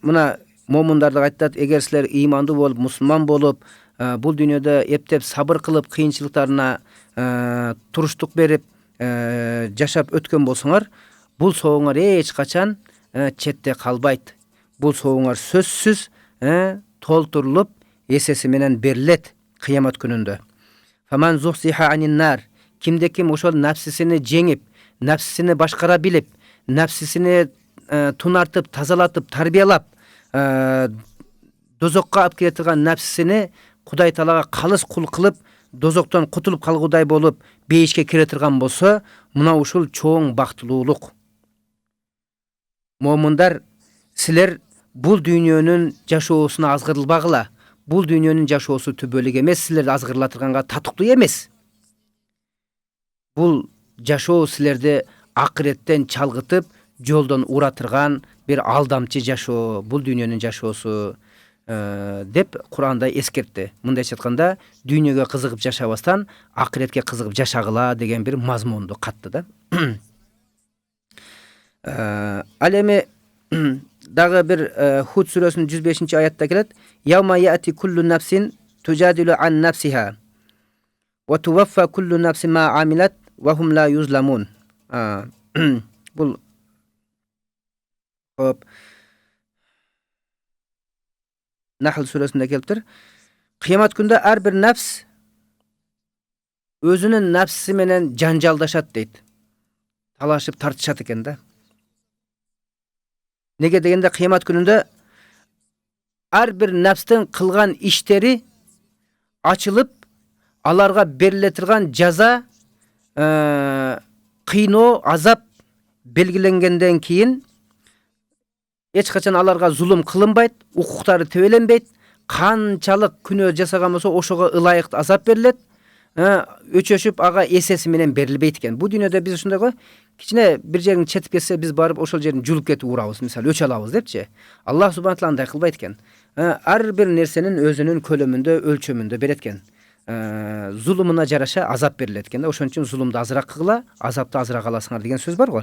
S1: Mına momundarda ayttat, eger sizler imandı bolup, musulman bolup, bul dünyada eptep sabır kılıp kıyınçılıklarına turuştuk berip jaşap ötkön bolsoңар, bul soğuңар hiç kaçan çette kalbayt. Bul soğuңар sözsüz tolturulup esesi menen berilet kıyamet gününde. Faman zuhziha anin nar. Kimde kim oşol nafsisini jengip, nafsisini başkara bilip, nafsisini tunartıp, tazalatıp, tarbiyalap, dozokka alıp keletiren nafsisini Kuday Taalaga kalыс kul kılıp, dozoktan kutulup kalguday bolup, beyişke kiretirgan bolsa, muna uşul çoğun baktılуулuk. Momundar, siler bul dünyanın jaşoosuna azgırılbagıla, bul dünyanın jaşoosu tübölük emes, silerdi azgırlatırganga tatıklı emes. Bul jaşoo silerdi akiretten çalgıtıp, joldan uğratırgan bir aldamçı jaşoo, bul dünyanın jaşoosu dep Kur'anda eskertdi. Mındayça aytkanda, dünyaga kızıgıp jaşabastan akiretke kızıgıp jaşagıla degen bir mazmundu katты da. Al emi dagı bir Hud suresinin 105. ayatta kelet. Yawma ya'ti kullu nafsin tujadilu an nafsiha ve tuvaffa kullu nafsin ma amilat ve hum la yuzlamun. Bul hop Nahl suresinde keliptir. Kıyamet günde her bir nafs özünün nafsi menen janjaldaşat deyt. Talaşıp tartışat eken da. Nege degende kıyamet gününde her bir nafstin kılgan işleri açılıp alarga beriletirgan jaza kıyno azap belgilengenden keyin hiç kaçan alarga zulüm kılınbayt, hukuktары töwelenbeyt, kançalık günö jasagan bolsa oşoga ılayık azap berilet, öçöşüp aga esesi menen berilbeyt eken. Bu dünyada biz uşunday kiçine bir jerin çetip ketse biz barıp oşol jerin julup ketip urabız, misal öç alabız depçi. Allah subhanahu taala anday kılbayt eken. Her bir nersenin özünün kölömündө, ölçömündө beret eken. Zulümüne jaraşa azap berilet eken. Oşon üçün zulümdü azırak kıgıla, azapты azırak alasыңар degen söz bar go.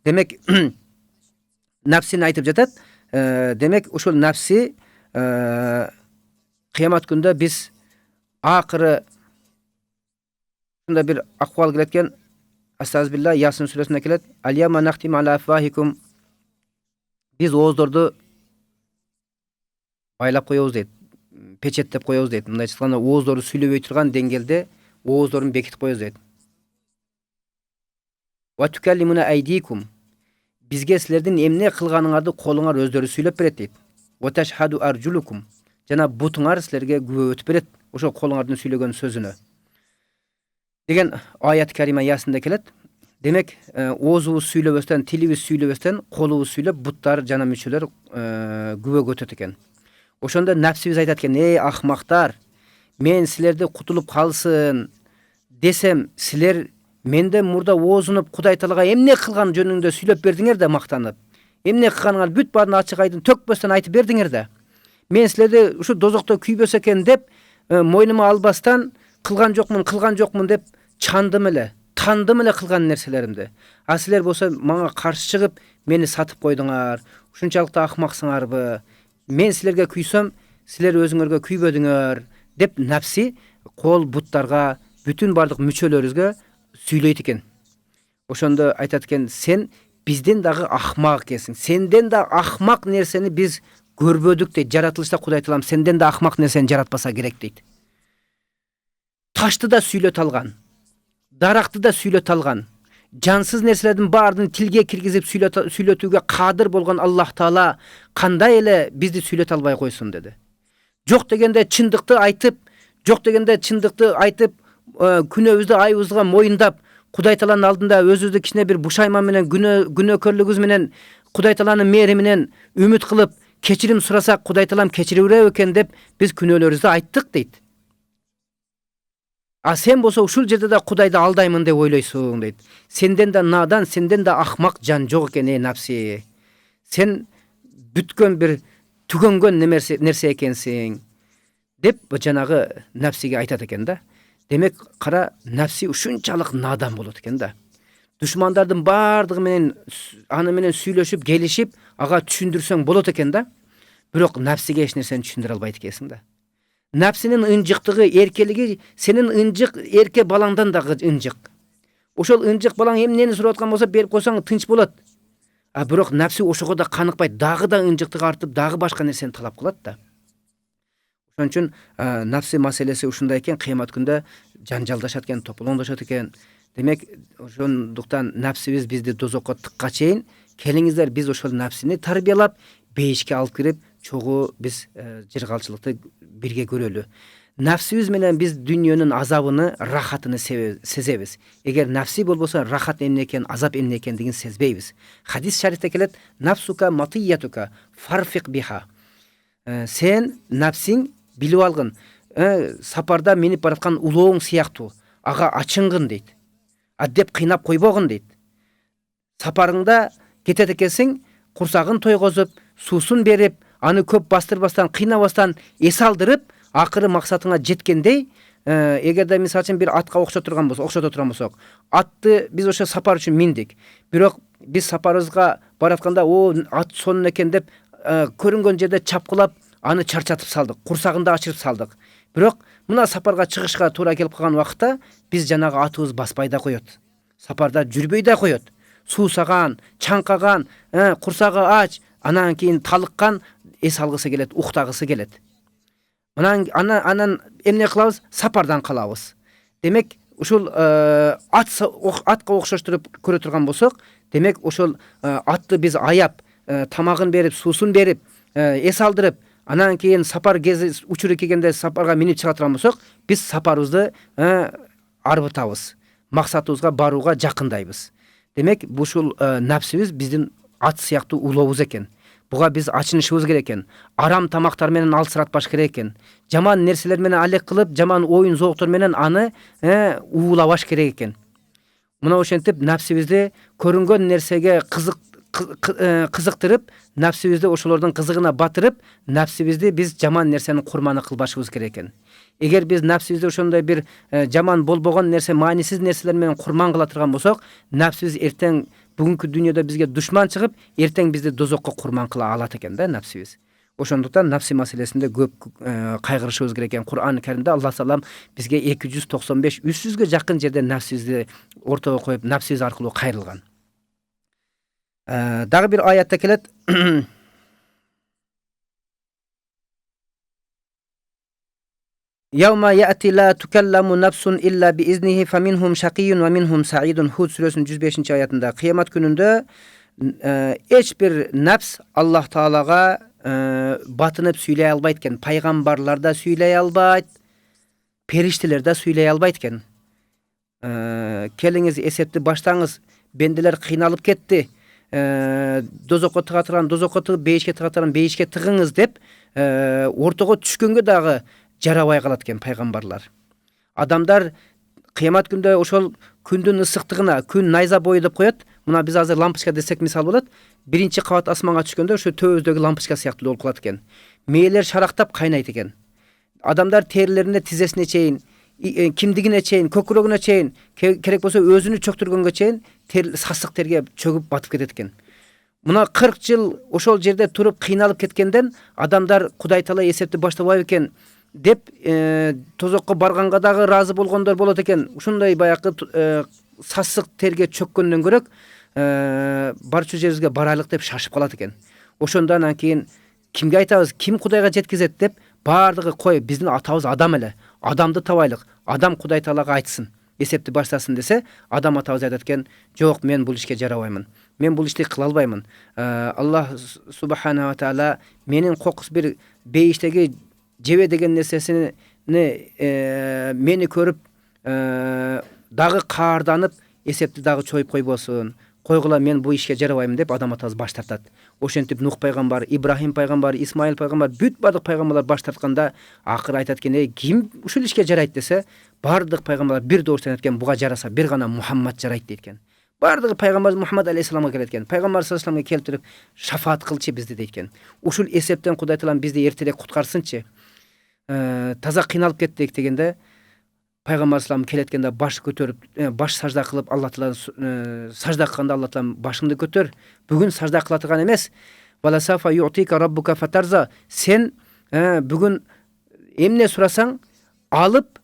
S1: Demek nafsini aytıp jatat. Demek uşul nafsi kıyamet günde biz akırı şunda bir akval geletken Estağfirullah Yasin suresinde kelet. Al-yawma nahtimu ala afwahikum Biz ооздорду байлап коебуз дейт. Печеттеп коебуз дейт. Мындайча айтканда ооздорду сүйлөбөй турган деңгээлде ооздорун бекитип коебуз дейт. Ва тукаллимуна айдикум. Бизге силердин эмне кылганыңарды колуңар өздөрү сүйлөп берет дейт. Ва ташхаду аржулукум. Жана бутуңар силерге күбө өтүп берет ошо колуңардын сүйлөгөн сөзүнө. Деген аят карима аясында келет. Демек, оозубуз сүйлөбөстөн, тилибиз сүйлөбөстөн, колубуз сүйлөп, буттар жана мүчөлөр күбөгө өтөт экен. Ошондо напсибиз айтат экен: "Эй ахмактар, мен силерди кутулуп калсын десем, силер менден мурда оозунуп Кудай Таалага эмне кылган жөнүндө сүйлөп бердиңер да мактанып. Эмне кылганыңар бүт баарын ачык айдын төкпөстөн айтып бердиңер да. Мен силерди ушу дозокто күйбөс экен деп, мойнума албастан кылган жокмун деп чандым эле, тандым эле кылган нерселеримди. А силер болсо мага каршы чыгып, мени сатып койдуңар. Ушунчалык акмаксыңарбы? Мен силерге күйсөм, силер өзүңөргө күйбөдүңөр" деп напси кол буттарга, бүтүн бардык мүчөлөрүбүзгө сүйлөйт экен. Ошондо айтат экен: "Сен бизден дагы ахмак экенсиң. Сенден да ахмак нерсени биз көрбөдүк" дейт. Жаратылышта Кудай Таалам сенден да ахмак нерсени жаратпаса керек дейт. Ташты да сүйлөт алган, даракты да сүйлөт алган, жансыз нерселердин баарын тилге киргизип сүйлөтүүгө кадыр болгон Аллах Таала кандай эле бизди сүйлөт албай койсун деди. Жок дегенде чындыкты айтып, күнөөбүздү, айыбыбызга моюндап, Кудай Тааланын алдында өзүбүздү кичине бир бушайма менен, күнөөкөрлүгүбүз менен, Кудай Тааланын мээри менен үмүт кылып, кечирим сурасак, Кудай Таалам кечире берет экен деп биз күнөөлөрүбүздү айттык дейт. А сен болсо ушул жерде да Кудайды алдаймын деп ойлойсуң дейт. Сенден да надан, сенден да ахмак жан жок экен, эй напси. Сен бүткөн бир түгөнгөн нерсе экенсиң деп жанагы напсиге айтат экен да. Демек, кара, напси ушунчалык надан болот экен да. Душмандардын бардыгы менен аны менен сүйлөшүп, келишип, ага түшүндүрсөң болот экен да. Бирок напсиге эч нерсени түшүндүрө албайт экенсиң да. Напсинин ынжыктыгы, эркелиги сенин ынжык эрке балаңдан дагы ынжык. Ошол ынжык балаң эмнени сурап аткан болсо берип койсоң тынч болот. А бирок напси ошого да каныкпайт, дагы да ынжыктыгы артып, дагы башка нерсени талап кылат да. Ошон үчүн напси маселеси ушундай экен, кыямат күндө жанжалдашат экен, тополоңдошот экен. Демек, ошондуктан напсибиз бизди дозокко тыкка чейин, келиңиздер биз ошол напсини тарбиялап, бейишке алып кирип, чогуу биз жыргалчылыкты бирге көрөлү. Напсибиз менен биз дүйнөнүн азабыны, рахатыны сезебиз. Эгер напси болбосо, рахат эмне экен, азап эмне экендигин сезбейбиз. Хадис шарифте келет: "Нафсука матиятука фарфик биха". Сен напсиң билип алгын, сапарда минип бараткан улооң сыяктуу, ага ачынгын дейт. Деп кыйнап койбогун дейт. Сапарыңда кетет экенсиң, курсагын тойгозуп, суусун берип, аны көп бастырбастан, кыйнабастан, эс алдырып, акыры максатыңа жеткендей, эгерде мисалы үчүн бир атка окшото турган болсок, атты биз ошо сапар үчүн миндик. Бирок биз сапарыбызга баратканда, ат сонун экен деп, көрүнгөн жерде чапкылап, аны чарчатып салдык, курсагында ачырып салдык. Бирок мына сапарга чыгышка туура келип калган убакытта биз жанагы атыбыз баспай да коет. Сапарда жүрбөй да коет. Суусаган, чаңкаган, курсагы ач, анан кийин талыккан, эс алгысы келет, уктагысы келет. Анан эмне кылабыз? Сапардан калабыз. Демек, ушул атка окшоштуруп көрө турган болсок, демек ошол атты биз аяп, тамагын берип, суусун берип, эс алдырып, анан кийин сапар кези учуру келгенде сапарга минип чыга турган болсок, биз сапарыбызды арбытабыз. Максатыбызга барууга жакындайбыз. Демек, ушул напсибиз биздин ат сыяктуу улообуз экен. Буга биз ачынышыбыз керек экен. Арам тамактар менен алсыратпаш керек экен. Жаман нерселер менен алек кылып, жаман оюн зооктор менен аны уулабаш керек экен. Мына ошентип напсибизди көрүнгөн нерсеге кызыктырып, напсибизди ошолордун кызыгына батырып, напсибизди биз жаман нерсенин курманы кылбашыбыз керек экен. Эгер биз напсибизди ошондой бир жаман болбогон нерсе, маанисиз нерселер менен курман кыла турган болсок, напсибиз эртең бүгүнкү дүйнөдө бизге душман чыгып, эртең бизди дозокко курман кыла алат экен да напсибиз. Ошондуктан напси маселесинде көп кайгырышыбыз керек экен. Кур'ан Каримде Аллах Таалам бизге 295-300гө жакын жерде напсибизди ортого коюп, напсибиз аркылуу кайрылган. Dagы bir ayatta kelet. Yawma ya'ti la tukallamu nafsun illa bi iznihi faminhum şakiyyun ve minhum sa'idun. Hud suresinin 105. ayetinde kıyamet gününde hiçbir nefs Allah Taala'ga batınıp söyley albaytken, paygambarlar da söyley albayt, perişteler de söyley albaytken. Keliniz esepti baştаңыз, bendeler kıynalıp ketti. Dozokko tıgatıran, dozokko beyişke tıgatıran, beyişke tıgыңız dep ortogo түшкөнгө dagı jarabay kalat eken paygambarlar. Adamlar kıyamet günde oşol kündün ısıktığına, kün nayza boyu dep koyat. Muna biz hazır lampochka desek misal bolat. Birinci kavat asmanga түшкөндө şu töbөздөгü lampochka siyaktуу bolуп kalat eken. Meyler şaraktap kaynayt eken. Adamlar terilerine, tizesine çeyin, kimdigine çeyin, kökürögüne çeyin, kerek bolsa özünü çöktürgөнгө çeyin, sasık terge çöküp batıp ketet eken. Muna 40 yıl oşol jerde turup kıynalıp ketkenden adamlar Kuday Taala esepti baştabay eken dep tozokko barганга dagы razı болгондор болот экен. Ушундай баякы сасык терге чөккөндөн көрөк барчу жерибизге барайлык деп шашып калат экен. Ошондон кийин кимге айтабыз, ким Кудайга жеткизет деп бардыгы кой, биздин атабыз адам эле. Адамды табайлык. Адам Кудай Таалага айтсын, эсепти баштасын десе, адам атабыз айтат экен, жок, мен бул ишке жарабаймын. Мен бул ишти кыла албаймын. Аллах субхана ва таала менин кокус bir бейиштеги жебе деген нерсесini meni көрүп дагы каарданып эсепти дагы чоюп койбосун. Койгула, мен бу ишке жарабайм деп адам атабыз баш тартат. Ошентип Нух пайгамбар, Ибрахим пайгамбар, Исмаил пайгамбар, бүт бардык пайгамбарлар баш тартканда акыры айтат экен, ким ушул ишке жарайт десе, бардык пайгамбарлар бир доорусун айтат экен, буга жараса бир гана Мухаммад жарайт дейт экен. Бардыгы пайгамбар Мухаммад алейхиссаламга келет экен. Пайгамбар саллаллаху алейхи вассаламга келтирип шафаат кылчы бизди дейт экен. Ушул эсептен Кудай Таалам бизди эртерээк куткарсынчы. Таза кыйналып кеттик дегенде пайгамбар салам келеткенде баш көтөрүп, баш сажда кылып Алла Таала сажда кылганда Алла Таалам башыңды көтөр. Бүгүн сажда кыла турган эмес. Валасафа ю'тика раббука фатарза. Сен бүгүн эмне сурасаң алып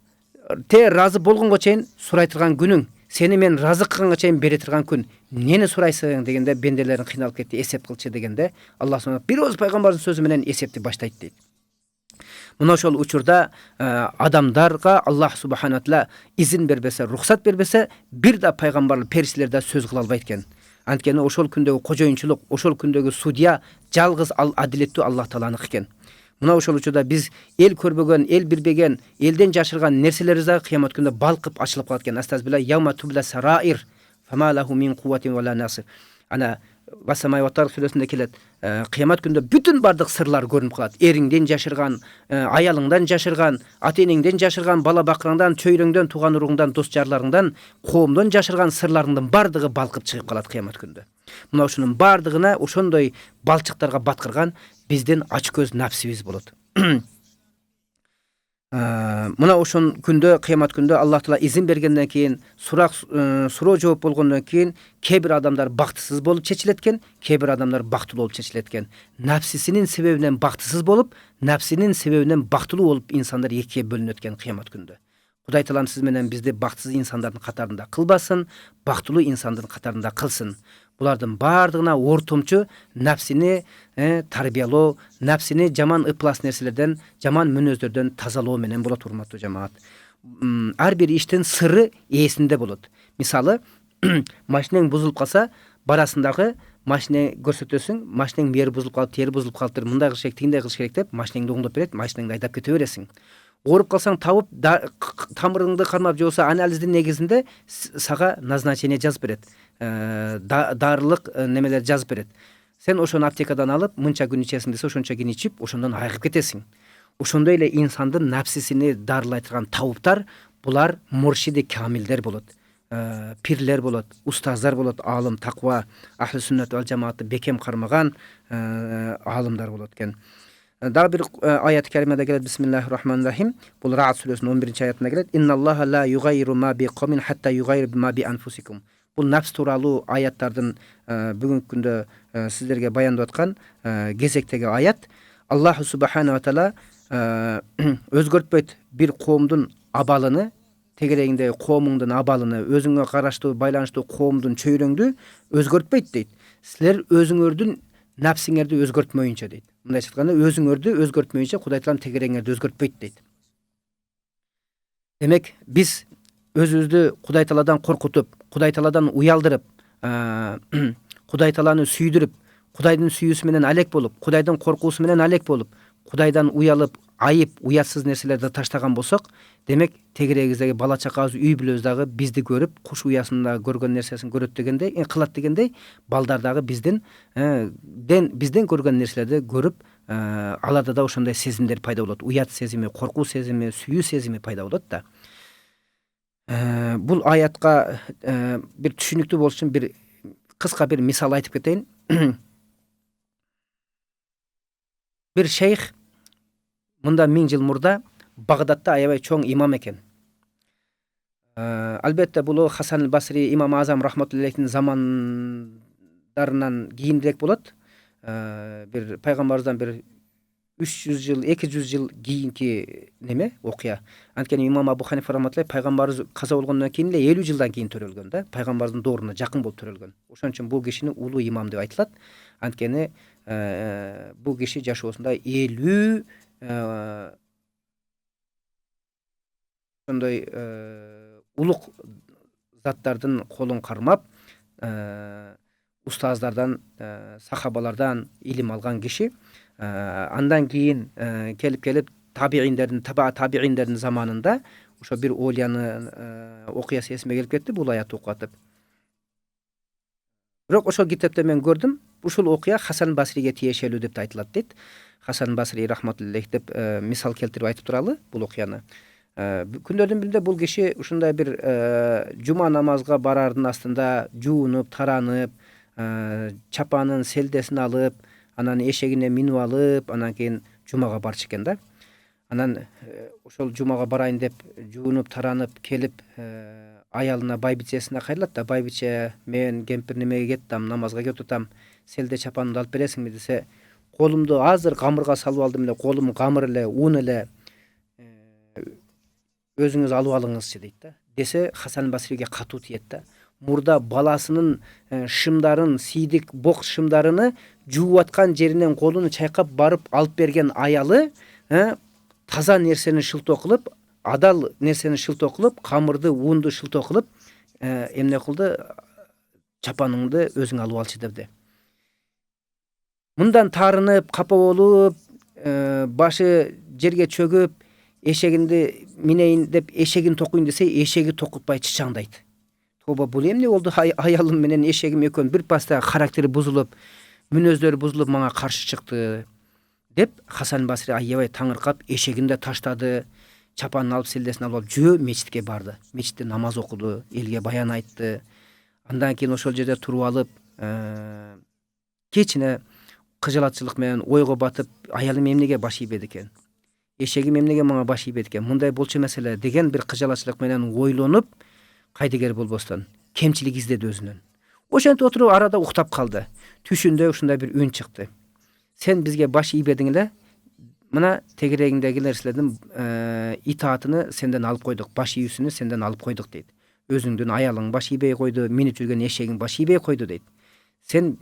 S1: те разы болгонго чейин сурай турган күнүң. Seni men razı kılганга чейин бере турган күн. Нени сурайсың дегенде бенделерин кыйналып кетти, эсеп кылчы дегенде Аллах Субхана бир өз пайгамбардын сөзү менен эсепти баштайт дейт. Мына ошол учурда адамдарга Аллах Субхана Таала изин бербесе, рухсат бербесе, бир да пайгамбарлар, периштелер да сөз кыла албайт экен. Анткени ошол күндөгү кожоюнчулук, ошол күндөгү судья жалгыз адилеттүү Аллах Тааланыкы экен. Мына ошол учурда биз эл көрбөгөн, эл билбеген, элден жашырган нерселерибиз да кыямат күндө балкып ачылып калат экен. Астазбилла яума тубла сараир фама лаху мин кувватин ва ла насир. Ана Васамай ватар сүрөсүндө келет. Кыямат күндө бүтүн бардык сырлар көрүнүп калат. Эриңден жашырган, аялыңдан жашырган, ата-энеңден жашырган, бала бакырыңдан, чөйрөңдөн, тууган уруңдан, дос жарларыңдан, коомдон жашырган сырларыңдын бардыгы балкып чыгып калат кыямат күндө. Мына ушунун бардыгына ошондой балчыктарга баткырган биздин ачкөз напсибиз болот. Мына ошон күндө, кыямат күндө Аллах Таала изин бергенден кийин, суроо жооп болгондон кийин кээ бир адамдар бактысыз болуп чечилет экен, кээ бир адамдар бактылуу болуп чечилет экен. Напсисинин себебинен бактысыз болуп, напсинин себебинен бактылуу болуп инсандар экиге бөлүнөт экен кыямат күндө. Кудай Таалам сиз менен бизди бактысыз инсандардын катарында кылбасын, бактылуу инсандардын катарында кылсын. Булардын бардыгына ортомчу напсини тарбиялоо, напсини жаман ыплас нерселерден, жаман мүнөздөрдөн тазалоо менен болот, урматтуу жамаат. Ар бир иштин сыры ээсинде болот. Мисалы, машинең бузулуп калса, барасындагы машина көрсөтөсүң, машинең бери бузулуп калып, тери бузулуп калыптыр, мындай кылыш керек, тигиндей кылыш керек деп машинеңди оңдоп берет, машинеңди айдап кете бересиң. Ооруп калсаң табып, тамырыңды кармап же болсо анализдин негизинде сага назначение жазып берет. Дарылык немелер жазып берет. Сен ошону аптекадан алып, мынча күн ичесиң десе, ошонча күн ичип, ошондон айыгып кетесиң. Ошондой эле инсандын напсисини дарылай турган табыптар, булар муршиди камилдер болот. Пирлер болот, устаздар болот, алым, таква, ахли сүннат вал жамаатты бекем кармаган алымдар болот экен. Дагы бир аят керимеде келет, бисмиллахир-рахманир-рахим. Бул Ра'д сүрөсүнүн 11-чи аятында келет. Инналлаха ла югайру ма би кавмин хатта югайру ма би анфусикум. Бул напс тууралуу аяттардын бүгүнкү күндө сиздерге баяндап аткан кезектеги аят. Аллах субхана ва таала өзгөртпөйт бир коомдун абалыны, тегерегиндеги коомуңдун абалыны, өзүңө караштуу, байланыштуу коомдун чөйрөңдү өзгөртпөйт дейт. Sizler özüңөрдүn напсиңерди өзгөртмөйүнчө дейт. Мындайча айтканда өзүңөрдү өзгөртмөйүнчө Кудай Таалам тегереңерди өзгөртпөйт дейт. Демек биз өзүбүздү Кудай Тааладан коркутуп, Кудай Тааладан уялдырып, Кудай Тааланы сүйдүрүп, Кудайдын сүйүүсү менен алек болуп, Кудайдын коркуусу менен алек болуп, Кудайдан уялып, айып, уятсыз нерселерди таштаган болсок, демек тегерегибиздеги бала чакабыз, үй бүлөбүз дагы бизди көрүп, куш уясында көргөн нерсесин көрөт дегендей, кылат дегендей, балдар дагы бизден көргөн нерселерди көрүп, аларда да ошондой сезимдер пайда болот. Уят сезими, коркуу сезими, сүйүү сезими пайда болот да. Бул аятка бир түшүнүктүү болуш үчүн бир кыска бир мисал айтып кетейин. Бир шейх мында 1000 жыл мурда Багдадта аябай чоң имам экен. Албетте бул Хасан аль-Басри, имам Азам рахматуллахтын замандарынан кийинирээк болот. Бир пайгамбарыбыздан бир 300 жыл, 200 жыл кийинки неме окуя. Анткени имам Абу Ханифа рахматуллах пайгамбарыбыз каза болгондон кийин эле 50 жылдан кийин төрөлгөн да. Пайгамбарыбыздын дооруна жакын болуп төрөлгөн. Ошон үчүн бул кишини улуу имам деп айтылат. Анткени бул киши жашоосунда 50 ошондой улук заттардын колун кармап, устаздардан, сахабалардан илим алган киши. Андан кийин келип табииндердин заманында ошо бир олияны окуясы эсиме келип кетти, бул аятты окуп атып. Бирок ошол китепте мен көрдүм, ушул окуя Хасан Басриге тиешелүү деп айтылат дейт. Хасан Басри рахматуллах деп мисал келтирип айтып туралы бул окуяны. Күндөрдүн биринде бул киши ушундай бир жума намазга барардын астында жуунуп, таранып, чапанын селдесин алып, анан эшегине минип алып, анан кийин жумага барчу экен да. Анан ошол жумага барайын деп жуунуп, таранып келип, аялына, байбичесине кайрылат да, байбиче, мен кемпир немеге кеттим, намазга кетип атам, селде чапанымды алып бересиңби десе, колумду азыр камырга салып алдым эле, колум камыр эле, ун эле, өзүңүз алып алыңызчы дейт да. Десе Хасан Басриге катуу тиет да. Мурда баласынын шымдарын, сийдик бок шымдарыны жууп аткан жеринен колун чайкап барып алып берген аялы, таза нерсени шылтоо кылып, адал нерсени шылтоо кылып, камырды, унду шылтоо кылып, эмне кылды? Чапаныңды өзүң алып алчы депти. Мындан таарынып, капа болуп, башы жерге чөгүп, эшегинди минейин деп эшегин токуйн десе, эшеги токутпай чычаңдайт. Тоба, бул эмне болду? Аялым менен эшегим экөөнүн бир паста характери бузулуп, мүнөздөрү бузулуп мага каршы чыкты деп Хасан Басри аябай таңыркап, эшегин да таштады, чапанын алып, селдесин алып жөө мечитке барды. Мечитте намаз окуду, элге баян айтты. Андан кийин ошол жерде туруп алып, кечине кыжалатчылык менен ойго батып, аялым эмнеге баш ийбеді экен? Эшегим эмнеге мага баш ийбеді экен? Мындай болчу маселе деген бир кыжалатчылык менен ойлонуп, кайдыгер болбостон кемчилик издеди өзүнөн. Ошентип отуруп арада уктап калды. Түшүндө ушундай бир үн чыкты. Сен бизге баш ийбедиң эле, мына тегерегиңдеги нерселердин итаатыны сенден алып койдук, баш ийүүсүнү сенден алып койдук дейт. Өзүңдүн аялың баш ийбей койду, минип жүргөн эшегиң баш ийбей койду дейт. Сен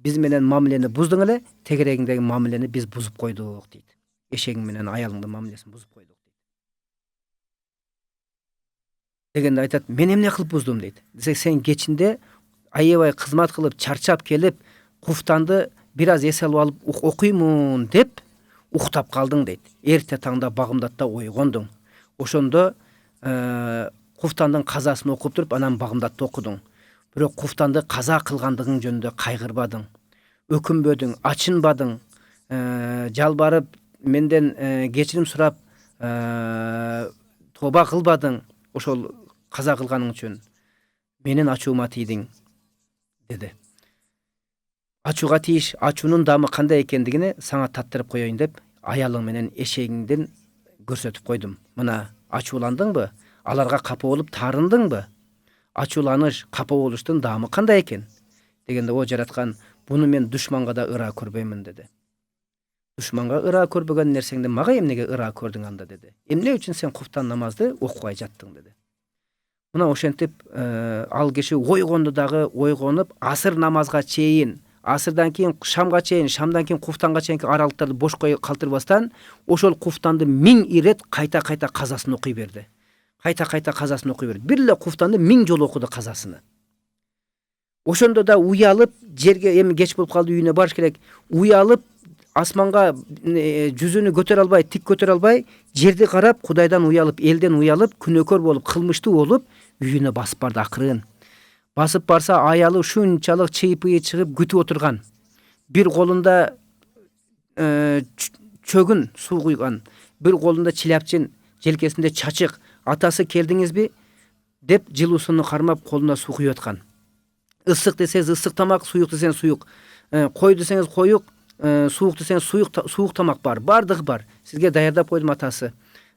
S1: биз менен мамилени буздуң эле, тегерегиңдеги мамилени биз бузуп койдук дейт. Эшегиң менен аялыңдын мамилесин бузуп койдук дейт. Дегенде айтат, мен эмне кылып буздум дейт. Десек, сен кечинде аябай кызмат кылып, чарчап келип, куфтанды бир аз эс алып алып окуймун деп уктап калдың дейт. Эрте таңда Багымдатта ойгондуң. Ошондо куфтандын казасын окуп туруп, анан Багымдатта окудуң. Бирок куфтанды каза кылгандыгың жөнүндө кайгырбадың, өкүнбөдүң, ачынбадың, жалбарып менден кечирим сурап тоба кылбадың, ошол каза кылганың үчүн менин ачуума тийдиң деди. Ачууга тийиш, ачуунун дамы кандай экендигини сага таттырып коеюн деп, аялың менен эшегиңдин көрсөтүп койдум. Мына ачууландыңбы? Аларга капа болуп таарындыңбы? Ачууланыш, капа болуштун дамы кандай экен? Дегенде, о жараткан, буну мен душманга да ыраа көрбөймүн деди. Душманга ыраа көрбөгөн нерсеңди мага эмнеге ыраа көрдүң анда деди. Эмне үчүн сен куфтан намазды окубай жаттың деди. Мына ошентип ал киши ойгонду дагы ойгонуп асыр намазга чейин, асырдан кийин шамга чейин, шамдан кийин куфтанга чейинки аралыктарды бош калтырбастан ошол куфтанды 1000 ирет кайта казасын окуй берди. Кайта казасын окуй берди. Бир эле куфтанды 1000 жолу окуду казасыны. Ошондо да уялып, жерге эми кеч болуп калды, үйүнө барыш керек. Уялып, асманга жүзүнү көтөрө албай, тик көтөрө албай, жерди карап, Кудайдан уялып, элден уялып, күнөөкөр болуп, кылмыштуу болуп, үйүнө басып барды акырын. Басып барса, аялы ушунчалык чыйпыйы чыгып күтүп отурган. Бир колунда чөгүн суу куйган, бир колунда чилапчын, желкесинде чачык. Атасы келдиңизби деп жылуусуну кармап колуна суу куюп аткан. Ысык десеңиз ысык тамак, суюк десеңиз суюк. Кой десеңиз коюк, суук десеңиз суук тамак бар. Бардыгы бар. Сизге даярдап койдум атасы.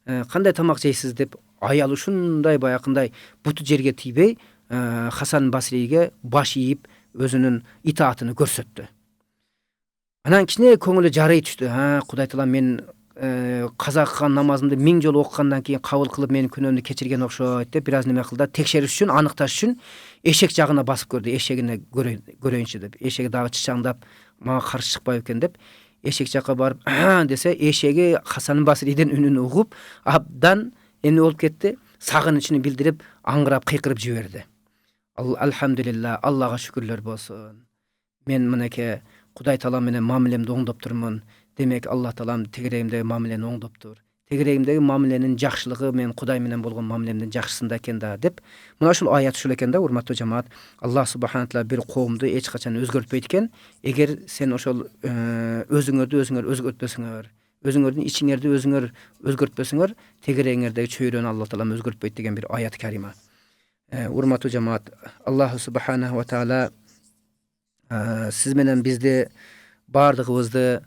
S1: Кандай тамак жейсиз деп аялы ушундай баякындай буту жерге тийбей, Хасан Басрийге баш ийип өзүнүн итаатыны көрсөттү. Анан кичине көңүлү жарый түштү. Кудай Таала мен каза кылган намазымды 1000 жолу окугандан кийин кабыл кылып менин күнөөмдү кечирген окшойт деп бир аз неме кылды. Текшериш үчүн, аныкташ үчүн эшек жагына басып көрдү. Эшегине көрөйүнчү деп. Эшеги дагы чычаңдап, мага каршы чыкпайбы экен деп эшек жакка барып десе, эшеги Хасан Басрийдин үнүн угуп, абдан эмне болуп кетти? Сагынычын билдирип, аңгырап, кыйкырып жиберди. Алхамдулилла, Аллага шүкүрлөр болсун. Мен мынеке Кудай Таала менен мамилемди оңдоп турмун. Демек Аллах Таалам тегерегимдеги мамилени оңдоптур. Тегерегимдеги мамиленин жакшылыгы мен Кудай менен болгон мамилемдин жакшысында экен да деп. Мына ушул аят ушул экен да, урматтуу жамаат. Аллах субхана таала бир коомду эч качан өзгөртпөйт экен. Эгер сен ошол өзүңөрдү өзгөртпөсөңөр, өзүңөрдүн ичиңерди өзүңөр өзгөртпөсөңөр, тегерегиңердеги чөйрөнү Аллах Таалам өзгөртпөйт деген бир аят карима. Урматтуу жамаат, Аллах субхана ва таала сиз менен бизди бардыгыбызды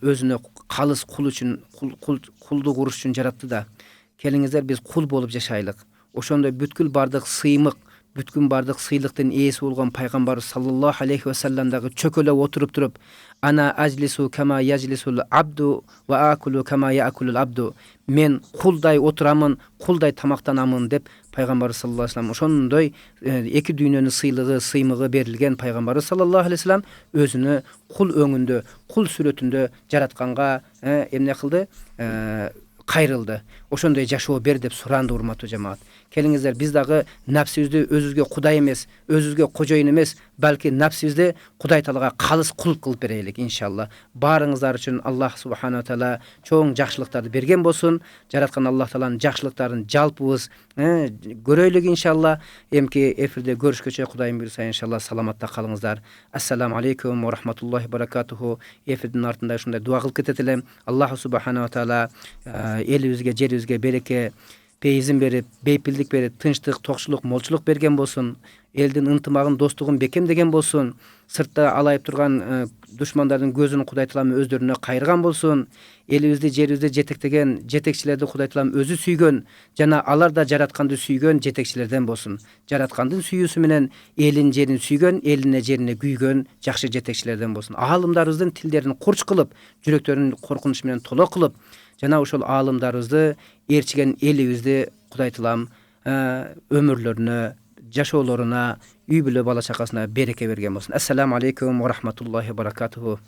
S1: өзүнө калыс кул үчүн, кулдук уруш үчүн жаратты да. Келиңиздер биз кул болуп жашайлык. Ошондой бүткүл бардык сыймык, бүткүл бардык сыйлыктын ээси болгон пайгамбар саллаллаху алейхи ва саллям дагы чөкөлөп отуруп туруп, ана ажлису кама яжлисул абду ва акулу кама яакулул абду. Мен кулдай отурамын, кулдай тамактанамын деп пайгамбар саллаллаху алейхи ва саллям ошондой эки дүйнөнүн сыйлыгы, сыймыгы берилген пайгамбар саллаллаху алейхи ва саллям өзүнө кул өңүндө, кул сүрөтүндө жаратканга эмне кылды? Кайрылды. Ошондой жашоо бер деп суранды, урматтуу жамаат. Келиңиздер биз дагы напсибизди өзүбүзгө Кудай эмес, өзүбүзгө кожоюн эмес, балки напсибизди Кудай Таалага калыс кул кылып берелик иншалла. Баарыңыздар үчүн Аллах субхана ва таала чоң жакшылыктарды берген болсун. Жараткан Аллах Тааланын жакшылыктарын жалпыбыз көрөйлүк иншалла. Эмки эфирде көрүшкөчө Кудайым буйрса иншалла саламатта калыңыздар. Ассаламу алейкум ва рахматуллахи ва баракатуху. Эфирдин артында ушундай дуа кылып кетет элем. Аллах субхана ва таала элибизге, жерибизге береке, пейизин берип, бейпилдик берип, тынчтык, токчулук, молчулук берген болсун. Элдин ынтымагын, достугун бекемдеген болсун. Сыртта алайып турган душмандардын көзүн Кудай Таалам өздөрүнө кайырган болсун. Элибизди, жерибизди жетектеген жетекчилерди Кудай Таалам өзү сүйгөн жана алар да жаратканды сүйгөн жетекчилерден болсун. Жараткандын сүйүүсү менен элин, жерин сүйгөн, элине, жерине күйгөн жакшы жетекчилерден болсун. Аалымдарыбыздын тилдерин курч кылып, жүрөктөрүн коркунуч менен толо кылып, жана ошол аалымдарыбызды ээрчиген элибизди Кудай Таалам өмүрлөрүнө, жашоолоруна, үй бүлө бала чакасына береке берген болсун. Ассаламу алейкум ва рахматуллахи ва баракатуху.